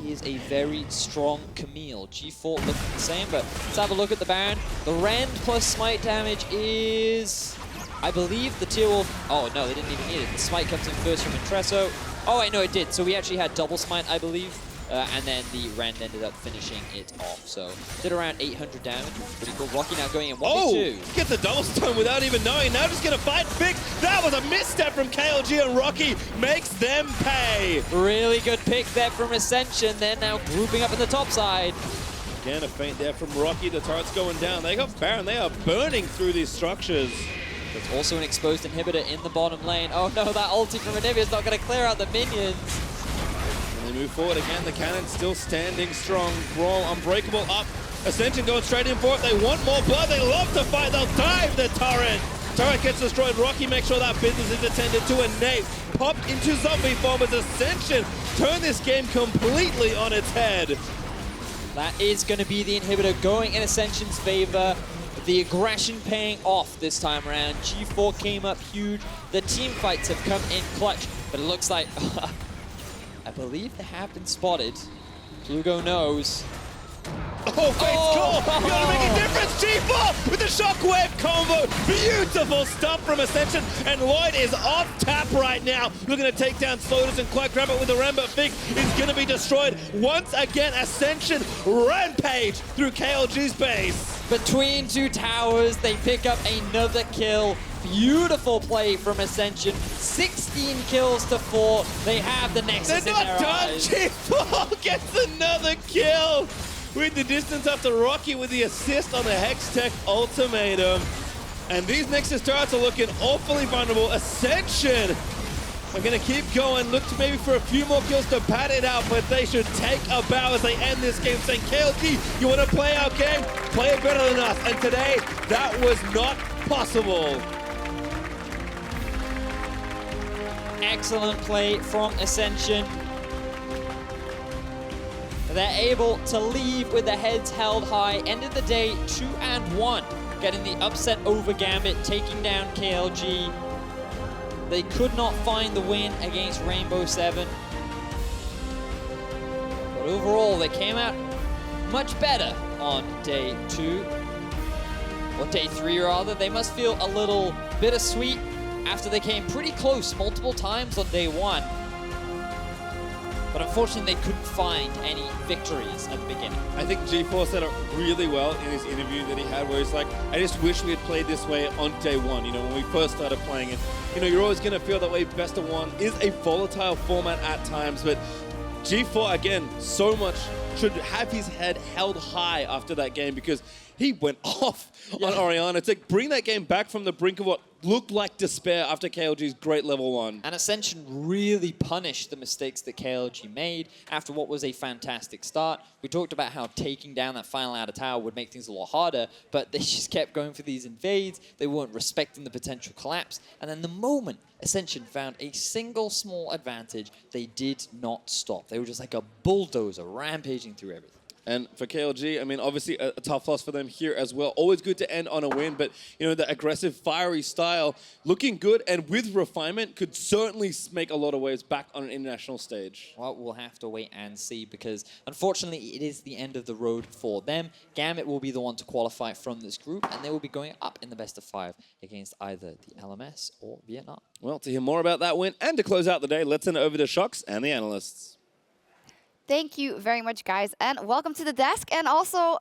He is a very strong Camille. G4 looking the same, but let's have a look at the Baron. The Rend plus smite damage is, I believe, the Tierwulf. Oh no, they didn't even need it. The smite comes in first from Intreso. Oh wait, no, it did. So we actually had double smite, I believe. And then the Rend ended up finishing it off. So did around 800 damage. Pretty cool. Rockky now going in 1v2. Get the double stun without even knowing. Now just gonna fight Fix. That was a misstep from KLG, and Rockky makes them pay. Really good pick there from Ascension. They're now grouping up in the top side. Again, a feint there from Rockky. The turret's going down. They got Baron. They are burning through these structures. There's also an exposed inhibitor in the bottom lane. Oh no, that ulti from Anivia is not going to clear out the minions. They move forward again. The cannon's still standing strong. Braum unbreakable up. Ascension going straight in for it. They want more blood. They love to fight. They'll dive the turret. Turret gets destroyed. Rockky makes sure that business is attended to. And Nate popped into zombie form as Ascension turn this game completely on its head. That is going to be the inhibitor going in Ascension's favor. The aggression paying off this time around. G4 came up huge. The team fights have come in clutch. But it looks like... I believe they have been spotted. Plugo knows. Oh, Fate's call! You gotta make a difference! G4 with the shockwave combo! Beautiful stuff from Ascension, and Lloyd is off tap right now. Looking to take down Slotus and quite grab it with the Ram, but Fig is gonna be destroyed. Once again, Ascension rampage through KLG's base. Between 2 towers, they pick up another kill. Beautiful play from Ascension. 16 kills to 4. They have the Nexus They're in their not done! eyes. G4 gets another kill! With the distance after Rockky with the assist on the Hextech ultimatum. And these Nexus turrets are looking awfully vulnerable. Ascension are gonna keep going, look to maybe for a few more kills to pad it out, but they should take a bow as they end this game, saying, KLG, you wanna play our game? Play it better than us. And today, that was not possible. Excellent play from Ascension. They're able to leave with their heads held high. Ended the day 2-1, getting the upset over Gambit, taking down KLG. They could not find the win against Rainbow 7. But overall, they came out much better on day 2. Or day 3, rather. They must feel a little bittersweet after they came pretty close multiple times on day 1. But unfortunately, they couldn't find any victories at the beginning. I think G4 said it really well in his interview that he had, where he's like, I just wish we had played this way on day 1, you know, when we first started playing it. You know, you're always going to feel that way. Best of 1 is a volatile format at times, but G4, again, so much should have his head held high after that game, because he went off on Orianna to bring that game back from the brink of what looked like despair after KLG's great level 1. And Ascension really punished the mistakes that KLG made after what was a fantastic start. We talked about how taking down that final outer tower would make things a lot harder, but they just kept going for these invades. They weren't respecting the potential collapse. And then the moment Ascension found a single small advantage, they did not stop. They were just like a bulldozer rampaging through everything. And for KLG, I mean, obviously a tough loss for them here as well. Always good to end on a win, but, you know, the aggressive, fiery style, looking good and with refinement, could certainly make a lot of waves back on an international stage. Well, we'll have to wait and see, because unfortunately it is the end of the road for them. Gambit will be the one to qualify from this group, and they will be going up in the best of 5 against either the LMS or Vietnam. Well, to hear more about that win and to close out the day, let's send it over to Shocks and the analysts. Thank you very much, guys, and welcome to the desk. And also,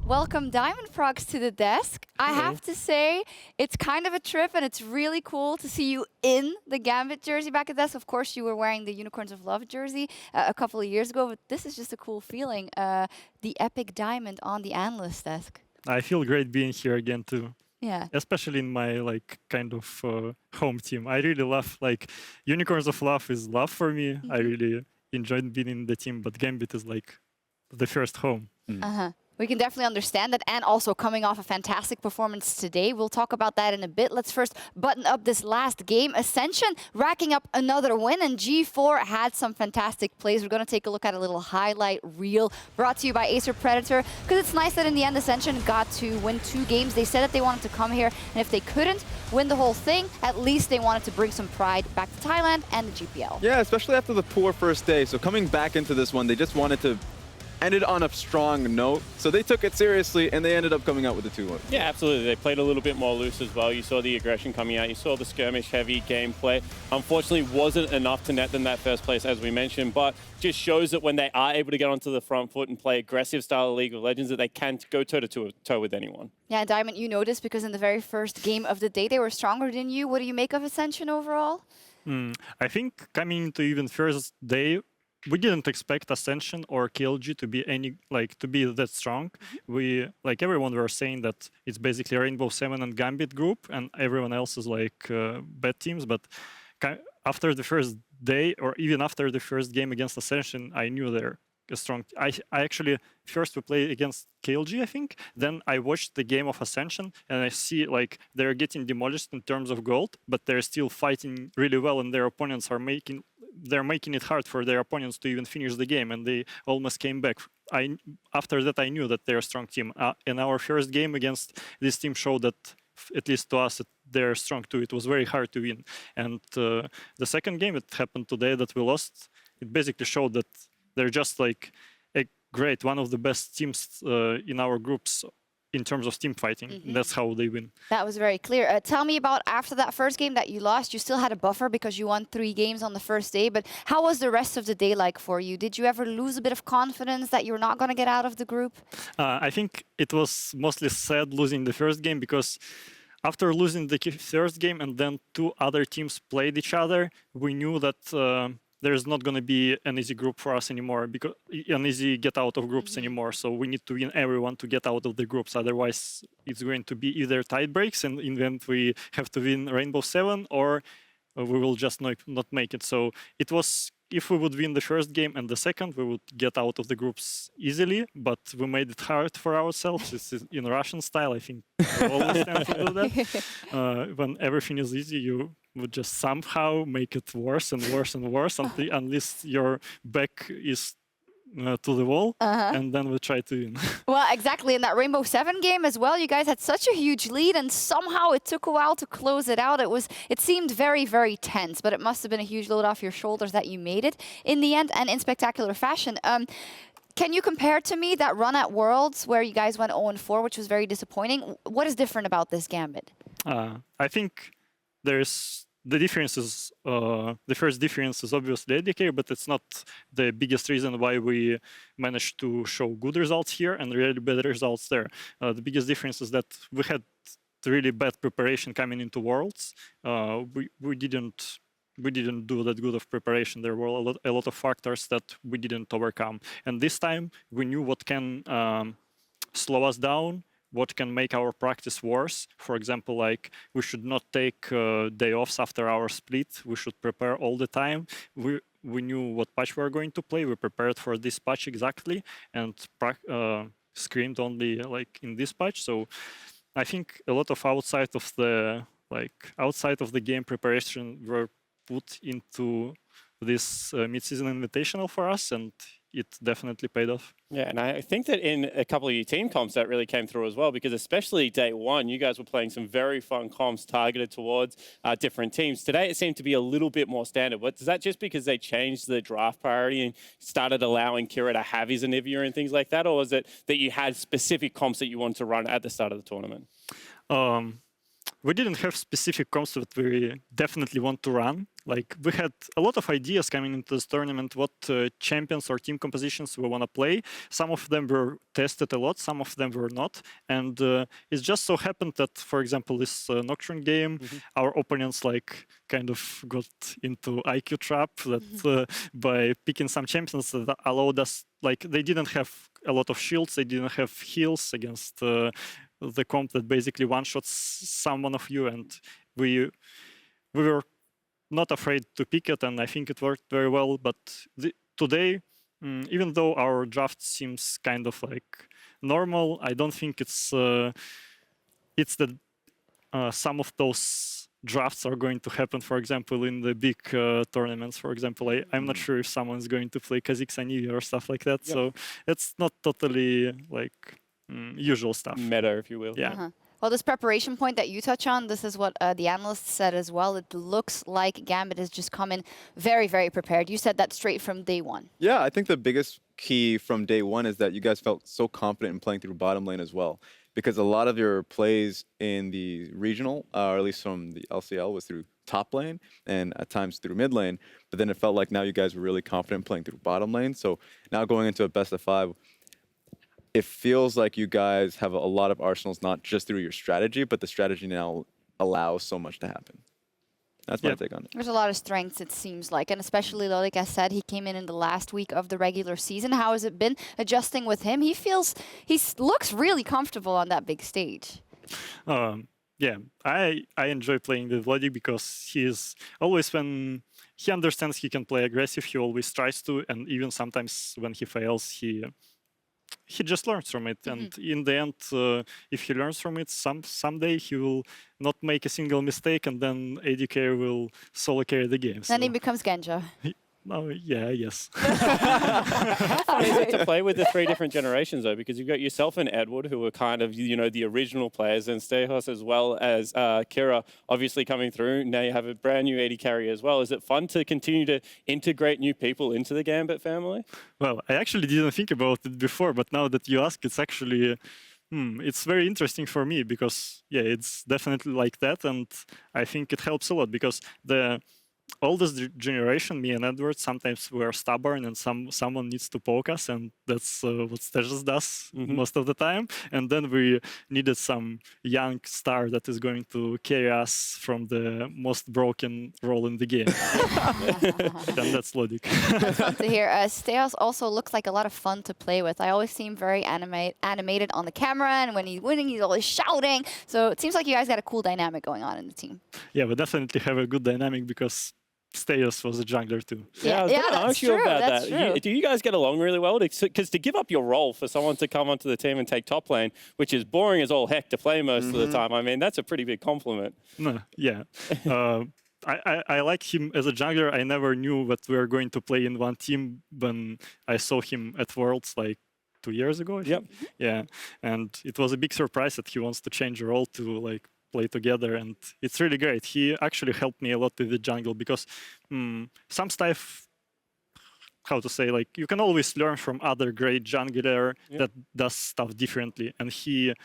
welcome Diamond Prox to the desk. I have to say, it's kind of a trip and it's really cool to see you in the Gambit jersey back at the desk. Of course, you were wearing the Unicorns of Love jersey a couple of years ago, but this is just a cool feeling. The epic diamond on the analyst desk. I feel great being here again too. Yeah. Especially in my kind of home team. I really love Unicorns of Love is love for me. I really enjoyed being in the team, but Gambit is the first home. We can definitely understand that, and also coming off a fantastic performance today. We'll talk about that in a bit. Let's first button up this last game. Ascension racking up another win, and G4 had some fantastic plays. We're going to take a look at a little highlight reel brought to you by Acer Predator, because it's nice that in the end Ascension got to win 2 games. They said that they wanted to come here, and if they couldn't win the whole thing, at least they wanted to bring some pride back to Thailand and the GPL. Yeah, especially after the poor first day. So coming back into this one, they just wanted to ended on a strong note. So they took it seriously, and they ended up coming out with the 2-1. Yeah, absolutely. They played a little bit more loose as well. You saw the aggression coming out. You saw the skirmish-heavy gameplay. Unfortunately, wasn't enough to net them that first place, as we mentioned, but just shows that when they are able to get onto the front foot and play aggressive style of League of Legends, that they can go toe-to-toe with anyone. Yeah, and Diamond, you noticed because in the very first game of the day, they were stronger than you. What do you make of Ascension overall? I think coming into even first day, we didn't expect Ascension or KLG to be to be that strong. We everyone were saying that it's basically Rainbow Seven and Gambit group, and everyone else is bad teams. But after the first day, or even after the first game against Ascension, I knew they're a strong. I actually first we played against KLG, I think. Then I watched the game of Ascension, and I see they're getting demolished in terms of gold, but they're still fighting really well, and their opponents are making it hard for their opponents to even finish the game, and they almost came back. After that, I knew that they're a strong team. And our first game against this team showed that, at least to us, that they're strong too. It was very hard to win. And the second game, it happened today that we lost. It basically showed that they're just one of the best teams in our groups in terms of team fighting. That's how they win. That was very clear. Tell me about after that first game that you lost, you still had a buffer because you won 3 games on the first day, but how was the rest of the day like for you? Did you ever lose a bit of confidence that you're not going to get out of the group? I think it was mostly sad losing the first game, because after losing the first game and then 2 other teams played each other, we knew that there's not going to be an easy group for us anymore, because an easy get out of groups anymore. So we need to win everyone to get out of the groups. Otherwise, it's going to be either tied breaks, and in the end we have to win Rainbow Seven, or we will just not make it. So it was, if we would win the first game and the second, we would get out of the groups easily, but we made it hard for ourselves. It's in Russian style, I think we always tend to do that. When everything is easy, you would just somehow make it worse and worse and worse unless your back is to the wall, and then we try to win. Well, exactly. In that Rainbow Seven game as well, you guys had such a huge lead, and somehow it took a while to close it out. It seemed very, very tense, but it must have been a huge load off your shoulders that you made it in the end, and in spectacular fashion. Can you compare to me that run at Worlds where you guys went 0-4, which was very disappointing? What is different about this Gambit? I think there's the differences. The first difference is obviously ADK, but it's not the biggest reason why we managed to show good results here and really bad results there. The biggest difference is that we had really bad preparation coming into Worlds. We didn't do that good of preparation. There were a lot of factors that we didn't overcome. And this time we knew what can slow us down, what can make our practice worse. For example, we should not take day offs after our split. We should prepare all the time. We knew what patch we were going to play. We prepared for this patch exactly, and screamed only in this patch. So I think a lot of outside of the game preparation were put into this mid-season invitational for us, and it definitely paid off. Yeah, and I think that in a couple of your team comps that really came through as well, because especially day one, you guys were playing some very fun comps targeted towards different teams. Today, it seemed to be a little bit more standard. Is that just because they changed the draft priority and started allowing Kira to have his Anivia and things like that? Or was it that you had specific comps that you wanted to run at the start of the tournament? we didn't have specific comps that we definitely want to run. Like, we had a lot of ideas coming into this tournament, what champions or team compositions we want to play. Some of them were tested a lot, some of them were not. And it just so happened that, for example, this Nocturne game, our opponents like kind of got into IQ trap that by picking some champions that allowed us, like, they didn't have a lot of shields, they didn't have heals against the comp that basically one-shots someone of you, and we were not afraid to pick it, and I think it worked very well. But today, even though our draft seems kind of like normal, I don't think it's that some of those drafts are going to happen, for example, in the big tournaments. For example, I'm not sure if someone's going to play Kha'Zix Anivia or stuff like that. So it's not totally like usual stuff. Meta, if you will. Yeah. Well, this preparation point that you touch on, this is what the analysts said as well. It looks like Gambit has just come in very, very prepared. You said that straight from day one. Yeah, I think the biggest key from day one is that you guys felt so confident in playing through bottom lane as well. Because a lot of your plays in the regional, or at least from the LCL, was through top lane and at times through mid lane. But then it felt like now you guys were really confident playing through bottom lane. So now going into a best of 5, it feels like you guys have a lot of arsenals, not just through your strategy, but the strategy now allows so much to happen. That's my take on it. There's a lot of strengths, it seems like, and especially, like I said, he came in the last week of the regular season. How has it been adjusting with him? He looks really comfortable on that big stage. Yeah, I enjoy playing with Lloyd because he is always, when he understands he can play aggressive, he always tries to, and even sometimes when he fails, he just learns from it. And in the end, if he learns from it, someday he will not make a single mistake, and then AD carry will solo carry the game. Then he becomes Genja. Oh, yeah, yes. How fun is it to play with the 3 different generations, though? Because you've got yourself and Edward, who are kind of, you know, the original players, and Stehos as well as Kira, obviously coming through. Now you have a brand new AD carry as well. Is it fun to continue to integrate new people into the Gambit family? Well, I actually didn't think about it before, but now that you ask, it's actually... it's very interesting for me because, yeah, it's definitely like that, and I think it helps a lot because the oldest generation, me and Edward, sometimes we're stubborn and someone needs to poke us, and that's what Stejas does most of the time. And then we needed some young star that is going to carry us from the most broken role in the game. And that's logic. That's fun to hear. Steos also looks like a lot of fun to play with. I always see him very animated on the camera, and when he's winning, he's always shouting. So it seems like you guys got a cool dynamic going on in the team. Yeah, we definitely have a good dynamic because Steos was a jungler too. Yeah, I was going to ask you about that's that. True. Do you guys get along really well? Because to give up your role for someone to come onto the team and take top lane, which is boring as all heck to play most of the time, I mean, that's a pretty big compliment. No, yeah. I like him as a jungler. I never knew that we were going to play in one team when I saw him at Worlds like 2 years ago. I think. Yeah, and it was a big surprise that he wants to change the role to like play together, and it's really great. He actually helped me a lot with the jungle because some stuff, how to say, like you can always learn from other great jungler that does stuff differently, and he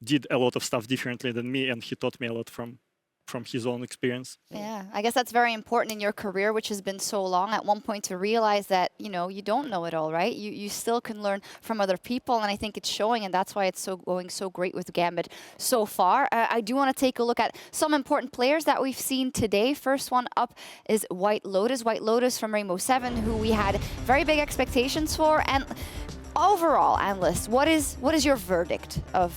did a lot of stuff differently than me, and he taught me a lot from his own experience. Yeah, I guess that's very important in your career, which has been so long, at one point to realize that, you know, you don't know it all, right? You still can learn from other people, and I think it's showing, and that's why it's going so great with Gambit so far. I do want to take a look at some important players that we've seen today. First one up is White Lotus. White Lotus from Rainbow 7, who we had very big expectations for. And overall, analysts, what is your verdict of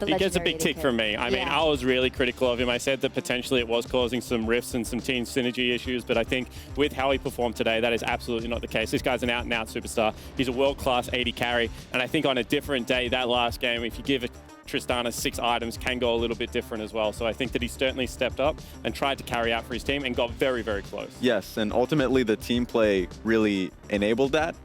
he gets a big tick from me. I mean, I was really critical of him. I said that potentially it was causing some rifts and some team synergy issues, but I think with how he performed today, that is absolutely not the case. This guy's an out-and-out superstar. He's a world-class AD carry, and I think on a different day, that last game, if you give Tristana 6 items, can go a little bit different as well. So I think that he certainly stepped up and tried to carry out for his team and got very, very close. Yes, and ultimately the team play really enabled that.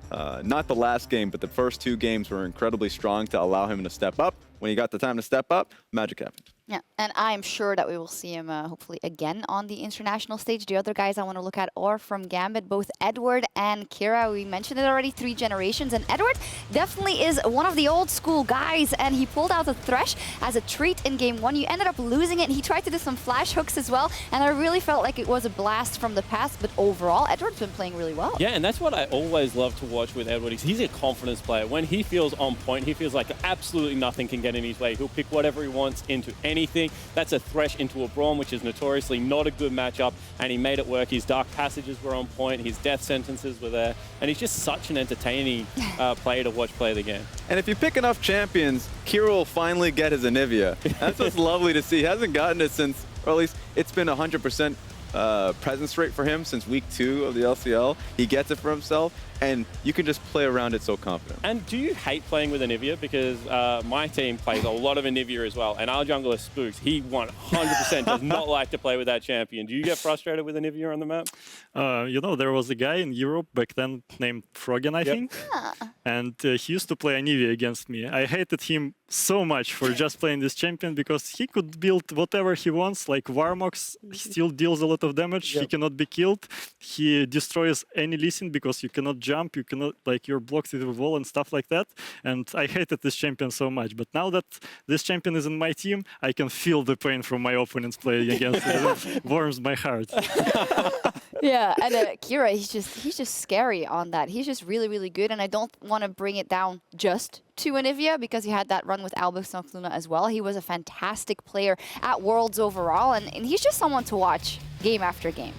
Not the last game, but the first 2 games were incredibly strong to allow him to step up. When he got the time to step up, magic happened. Yeah, and I'm sure that we will see him hopefully again on the international stage. The other guys I want to look at are from Gambit, both Edward and Kira. We mentioned it already, 3 generations, and Edward definitely is one of the old school guys, and he pulled out the Thresh as a treat in game 1. You ended up losing it, and he tried to do some flash hooks as well, and I really felt like it was a blast from the past, but overall, Edward's been playing really well. Yeah, and that's what I always love to watch with Edward. He's a confidence player. When he feels on point, he feels like absolutely nothing can get in his way. He'll pick whatever he wants into anything. That's a Thresh into a Braum, which is notoriously not a good matchup, and he made it work. His Dark Passages were on point, his Death Sentences were there, and he's just such an entertaining player to watch play the game. And if you pick enough champions, Kira will finally get his Anivia. That's what's lovely to see. He hasn't gotten it since, or at least it's been 100% presence rate for him since week 2 of the LCL. He gets it for himself, and you can just play around it so confident. And do you hate playing with Anivia? Because my team plays a lot of Anivia as well, and our jungler Spooks, he 100% does not like to play with that champion. Do you get frustrated with Anivia on the map? You know, there was a guy in Europe back then named Froggen, I think, and he used to play Anivia against me. I hated him so much for just playing this champion because he could build whatever he wants, like Warmox still deals a lot of damage, he cannot be killed, he destroys any Lee Sin because you cannot jump, you cannot, like, you're blocked with a wall and stuff like that, and I hated this champion so much. But now that this champion is in my team, I can feel the pain from my opponents playing against it. It warms my heart. Yeah, and Kira, he's just scary on that. He's just really, really good, and I don't want to bring it down just to Anivia because he had that run with Albus Nocluna as well. He was a fantastic player at Worlds overall, and he's just someone to watch game after game.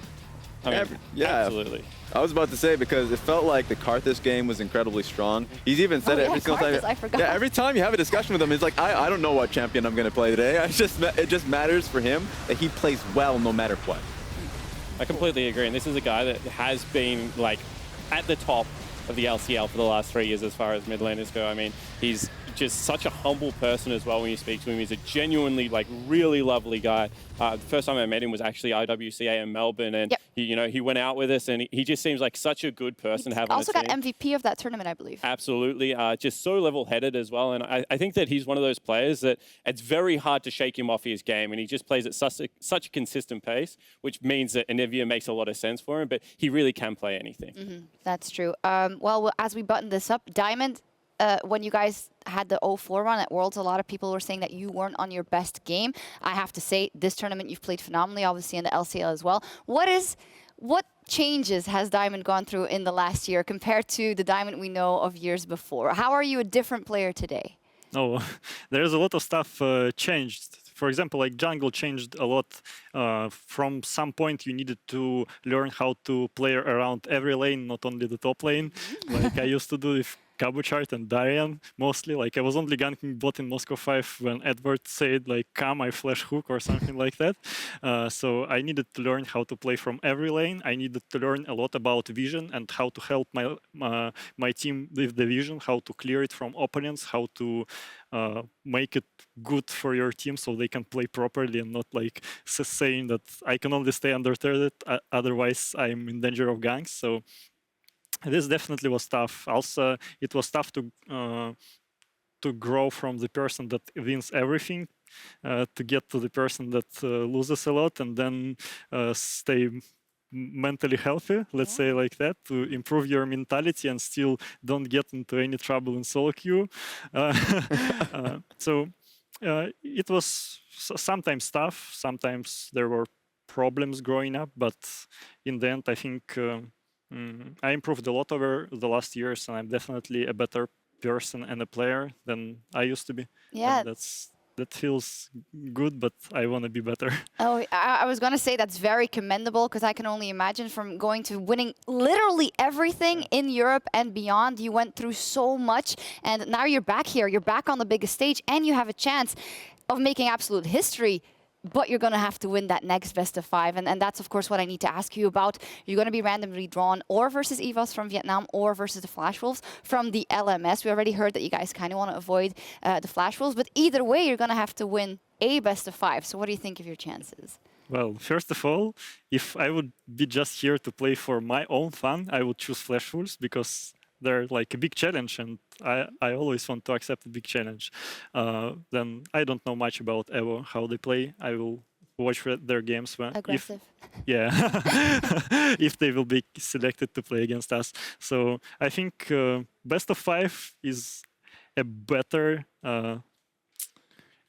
I mean, yeah, absolutely. I was about to say, because it felt like the Karthus game was incredibly strong. He's even said it every single time. I forgot. Yeah, every time you have a discussion with him, he's like, I don't know what champion I'm going to play today. It just matters for him that he plays well no matter what. I completely agree, and this is a guy that has been like at the top of the LCL for the last 3 years as far as mid laners go. I mean, he's just such a humble person as well when you speak to him. He's a genuinely, like, really lovely guy. The first time I met him was actually IWCA in Melbourne, and he went out with us, and he just seems like such a good person to have on the team. Also got MVP of that tournament, I believe. Absolutely, just so level-headed as well, and I think that he's one of those players that it's very hard to shake him off his game, and he just plays at such a consistent pace, which means that Anivia makes a lot of sense for him, but he really can play anything. That's true. Well, as we button this up, Diamond, when you guys had the 0-4 run at Worlds, a lot of people were saying that you weren't on your best game. I have to say, this tournament you've played phenomenally, obviously in the LCL as well. What changes has Diamond gone through in the last year compared to the Diamond we know of years before? How are you a different player today? Oh, there's a lot of stuff changed. For example, like jungle changed a lot. From some point, you needed to learn how to play around every lane, not only the top lane. Like I used to do with Cabochart and Darian mostly. Like I was only ganking bot in Moscow 5 when Edward said like, come, I flash hook or something like that. So I needed to learn how to play from every lane. I needed to learn a lot about vision and how to help my team with the vision, how to clear it from opponents, how to make it good for your team so they can play properly and not like saying that I can only stay under turret, otherwise I'm in danger of ganks. So this definitely was tough. Also, it was tough to grow from the person that wins everything to get to the person that loses a lot, and then stay mentally healthy, let's say like that, to improve your mentality and still don't get into any trouble in solo queue. So it was sometimes tough, sometimes there were problems growing up, but in the end, I think I improved a lot over the last years, and I'm definitely a better person and a player than I used to be. Yeah. And that feels good, but I want to be better. Oh, I was going to say that's very commendable, because I can only imagine from going to winning literally everything in Europe and beyond. You went through so much, and now you're back here. You're back on the biggest stage, and you have a chance of making absolute history. But you're going to have to win that next best of 5. And that's, of course, what I need to ask you about. You're going to be randomly drawn or versus EVOS from Vietnam or versus the Flash Wolves from the LMS. We already heard that you guys kind of want to avoid the Flash Wolves. But either way, you're going to have to win a best of 5. So what do you think of your chances? Well, first of all, if I would be just here to play for my own fun, I would choose Flash Wolves, because they're like a big challenge, and I always want to accept a big challenge. Then I don't know much about Evo, how they play. I will watch their games when Aggressive. if they will be selected to play against us. So I think best of 5 is a better.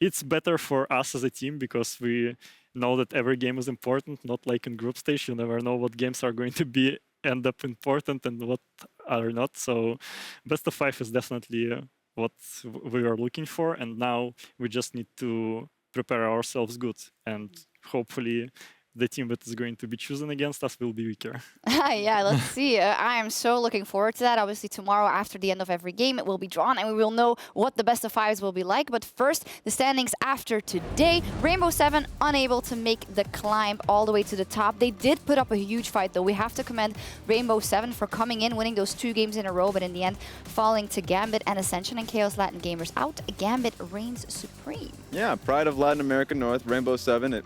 It's better for us as a team because we know that every game is important. Not like in group stage, you never know what games are going to end up important and what are not. So best of 5 is definitely what we are looking for, and now we just need to prepare ourselves good, and hopefully the team that is going to be chosen against us will be weaker. Yeah, let's see. I am so looking forward to that. Obviously, tomorrow, after the end of every game, it will be drawn, and we will know what the best of 5s will be like. But first, the standings after today. Rainbow 7 unable to make the climb all the way to the top. They did put up a huge fight, though. We have to commend Rainbow 7 for coming in, winning those 2 games in a row, but in the end, falling to Gambit and Ascension and Chaos Latin Gamers out. Gambit reigns supreme. Yeah, pride of Latin America North, Rainbow 7.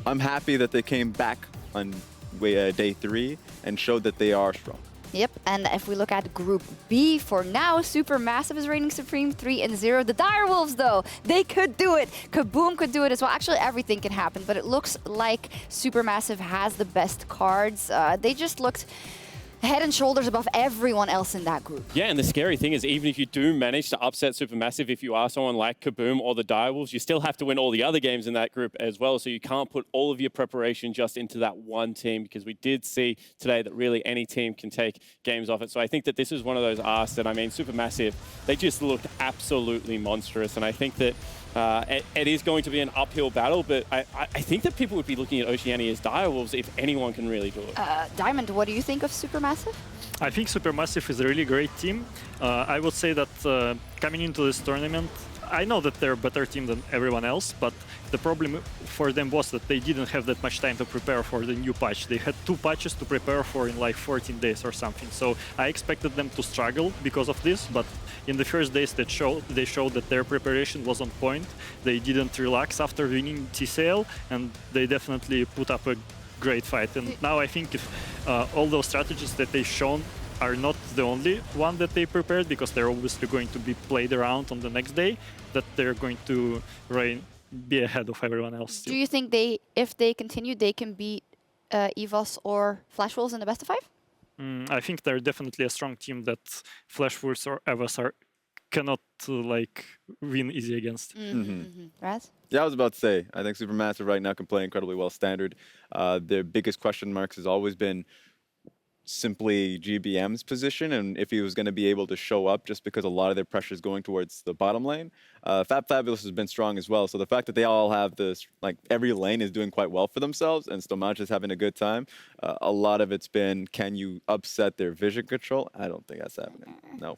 I'm happy that they came back on day 3 and showed that they are strong. Yep, and if we look at Group B for now, Supermassive is reigning supreme, 3-0. The Direwolves, though, they could do it. Kaboom could do it as well. Actually, everything can happen, but it looks like Supermassive has the best cards. They just looked head and shoulders above everyone else in that group. Yeah, and the scary thing is, even if you do manage to upset Supermassive, if you are someone like Kaboom or the Direwolves, you still have to win all the other games in that group as well. So you can't put all of your preparation just into that one team, because we did see today that really any team can take games off it. So I think that this is one of those asks that, I mean, Supermassive, they just looked absolutely monstrous. And I think that it is going to be an uphill battle, but I think that people would be looking at Oceania as Direwolves if anyone can really do it. Diamond, what do you think of Supermassive? I think Supermassive is a really great team. I would say that coming into this tournament, I know that they're a better team than everyone else, but the problem for them was that they didn't have that much time to prepare for the new patch. They had 2 patches to prepare for in like 14 days or something. So I expected them to struggle because of this, but in the first days they showed that their preparation was on point. They didn't relax after winning TCL, and they definitely put up a great fight. And now I think if all those strategies that they've shown are not the only one that they prepared, because they're obviously going to be played around on the next day, that they're going to be ahead of everyone else still. Do you think if they continue, they can beat EVOS or Flash Wolves in the best of 5? I think they're definitely a strong team that Flash Wolves or EVOS cannot win easy against. Raz? Yeah, I was about to say, I think Supermassive right now can play incredibly well standard. Their biggest question marks has always been simply GBM's position, and if he was going to be able to show up, just because a lot of their pressure is going towards the bottom lane. Fabulous has been strong as well, so the fact that they all have this, like every lane is doing quite well for themselves, and Stomach is having a good time, a lot of it's been, can you upset their vision control? I don't think that's happening, no.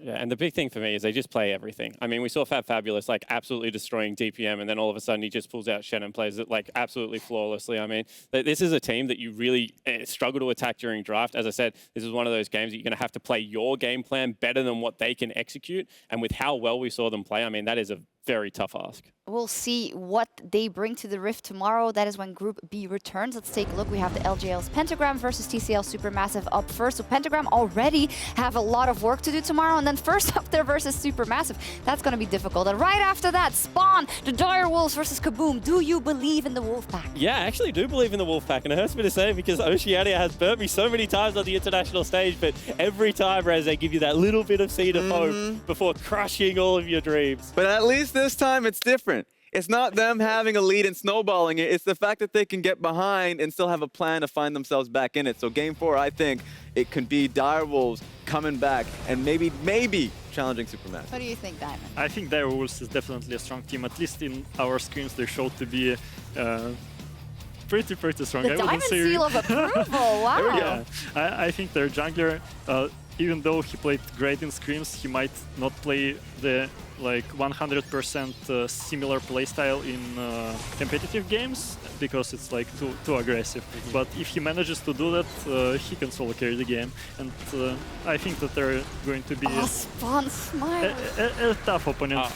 Yeah, and the big thing for me is they just play everything. I mean, we saw Fabulous like absolutely destroying DPM, and then all of a sudden he just pulls out Shen and plays it like absolutely flawlessly. I mean, this is a team that you really struggle to attack during draft. As I said, this is one of those games that you're going to have to play your game plan better than what they can execute. And with how well we saw them play, I mean, that is a very tough ask. We'll see what they bring to the Rift tomorrow. That is when Group B returns. Let's take a look. We have the LJL's Pentagram versus TCL Supermassive up first. So Pentagram already have a lot of work to do tomorrow. And then first up there versus Supermassive. That's going to be difficult. And right after that, Spawn, the Direwolves versus Kaboom. Do you believe in the Wolfpack? Yeah, I actually do believe in the Wolfpack. And it hurts me to say because Oceania has burnt me so many times on the international stage. But every time, Raz, they give you that little bit of seed of hope before crushing all of your dreams. But at least this time it's different. It's not them having a lead and snowballing it. It's the fact that they can get behind and still have a plan to find themselves back in it. So game 4, I think it can be Direwolves coming back and maybe challenging Supermassive. What do you think, Diamond? I think Direwolves is definitely a strong team. At least in our screens, they showed to be pretty strong. The Diamond seal of approval. Wow. Yeah, I think their jungler, even though he played great in scrims, he might not play the 100% similar playstyle in competitive games because it's like too aggressive. But if he manages to do that, he can solo carry the game. And I think that they're going to be Spawn Smile. a tough opponent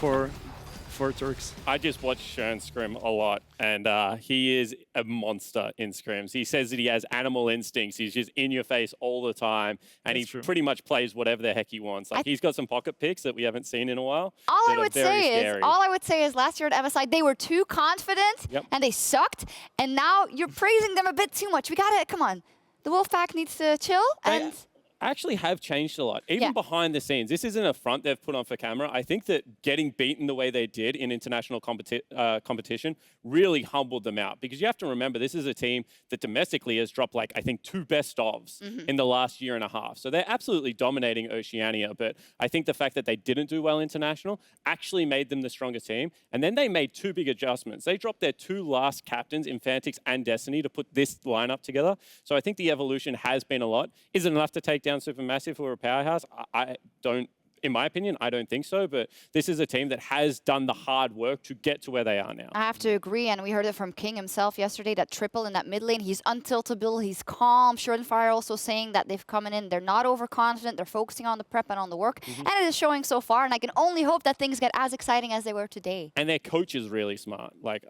before Turks. I just watched Shern scrim a lot, and he is a monster in scrims. He says that he has animal instincts. He's just in your face all the time, and That's he true. pretty much plays whatever the heck he wants. Like he's got some pocket picks that we haven't seen in a while. All that I are would very say scary. is, last year at MSI, they were too confident Yep. and they sucked. And now you're praising them a bit too much. We gotta, come on. The Wolfpack needs to chill and... Actually have changed a lot, even behind the scenes. This isn't a front they've put on for camera. I think that getting beaten the way they did in international competition really humbled them out, because you have to remember this is a team that domestically has dropped like I think 2 best-ofs in the last year and a half. So they're absolutely dominating Oceania, but I think the fact that they didn't do well international actually made them the stronger team. And then they made 2 big adjustments. They dropped their 2 last captains, Infantix and Destiny, to put this lineup together. So I think the evolution has been a lot. Is it enough to take down Supermassive or a powerhouse? I don't, in my opinion, I don't think so, but this is a team that has done the hard work to get to where they are now. I have to agree, and we heard it from King himself yesterday, that triple in that mid lane, he's untiltable, he's calm. Surenfire also saying that they've come in, they're not overconfident, they're focusing on the prep and on the work, and it is showing so far, and I can only hope that things get as exciting as they were today. And their coach is really smart. Like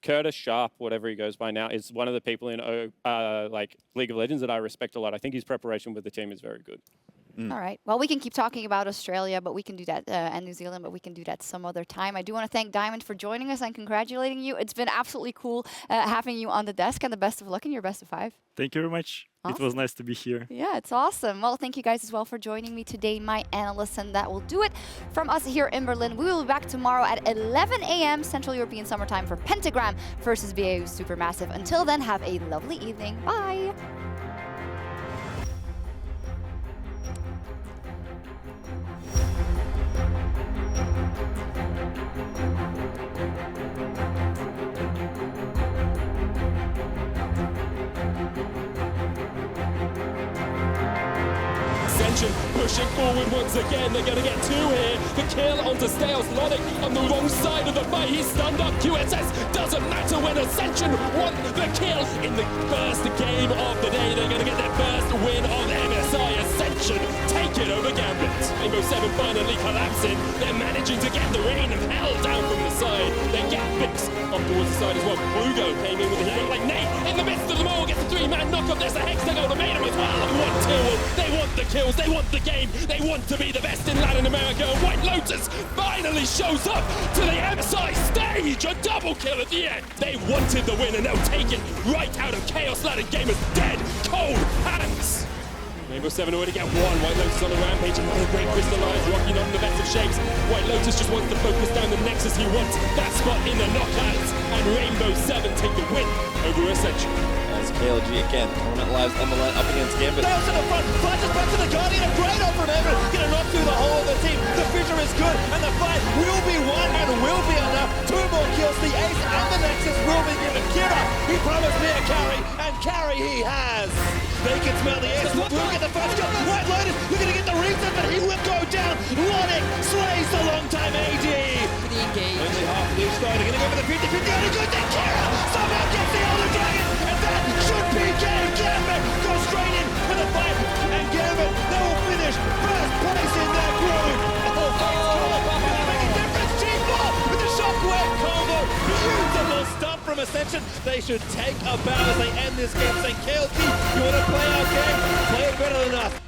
Curtis Sharp, whatever he goes by now, is one of the people in like League of Legends that I respect a lot. I think his preparation with the team is very good. All right. Well, we can keep talking about Australia, but we can do that, and New Zealand, but we can do that some other time. I do want to thank Diamond for joining us and congratulating you. It's been absolutely cool having you on the desk, and the best of luck in your best of 5. Thank you very much. It was nice to be here. Yeah, it's awesome. Well, thank you guys as well for joining me today, my analysts, and that will do it from us here in Berlin. We will be back tomorrow at 11 a.m. Central European Summertime for Pentagram versus BAU Supermassive. Until then, have a lovely evening. Bye. Ascension pushing forward once again. They're going to get 2 here. The kill onto Stales. Lonic on the wrong side of the fight. He's stunned up. QSS doesn't matter when Ascension won the kill in the first game of the day. They're going to get their first win of MSI. Ascension take it over Gambit. Rainbow 7 finally collapsing. They're managing to get the rain of hell down from the side. Then Gambit's up towards the side as well. Plugo came in with a hero like Nate in the midst of them all. Gets a 3-man knockup. There's the Hex to go to Maiden as well. They want Tierwulf. They want the kills. They want the game. They want to be the best in Latin America. And White Lotus finally shows up to the MSI stage. A double kill at the end. They wanted the win and they'll take it right out of Kaos. Latin Gamers dead. Cold hands. Rainbow 7 already get 1. White Lotus on a rampage. Another great crystallized. Rockky not in the best of shapes. White Lotus just wants to focus down the Nexus. He wants that spot in the knockouts. And Rainbow 7 take the win over Ascension. As KLG again, tournament lives on the line up against Gambit. Nails in the front, flashes back to the Guardian, a great off from Ivern, gonna knock through the whole of the team. The Fissure is good, and the fight will be won and will be enough. 2 more kills, the Ace and the Nexus will be given. Kira, he promised me a carry, and carry he has. They can smell the Ace, will get the first kill. White Lotus, we're gonna get the reset, but he will go down. Lonic slays the long-time AD. Only half of the side, they're gonna go for the 50-50, only good, then Kira somehow gets the Elder Dragon, and that should be game. Gambit goes straight in for the fight, and Gambit, they will finish first place in their group. Oh, gonna make a difference. Team 4 with the shockwave combo. Beautiful stuff from Ascension. They should take a bow as they end this game, saying, KLG, you want to play our game? Play it better than us.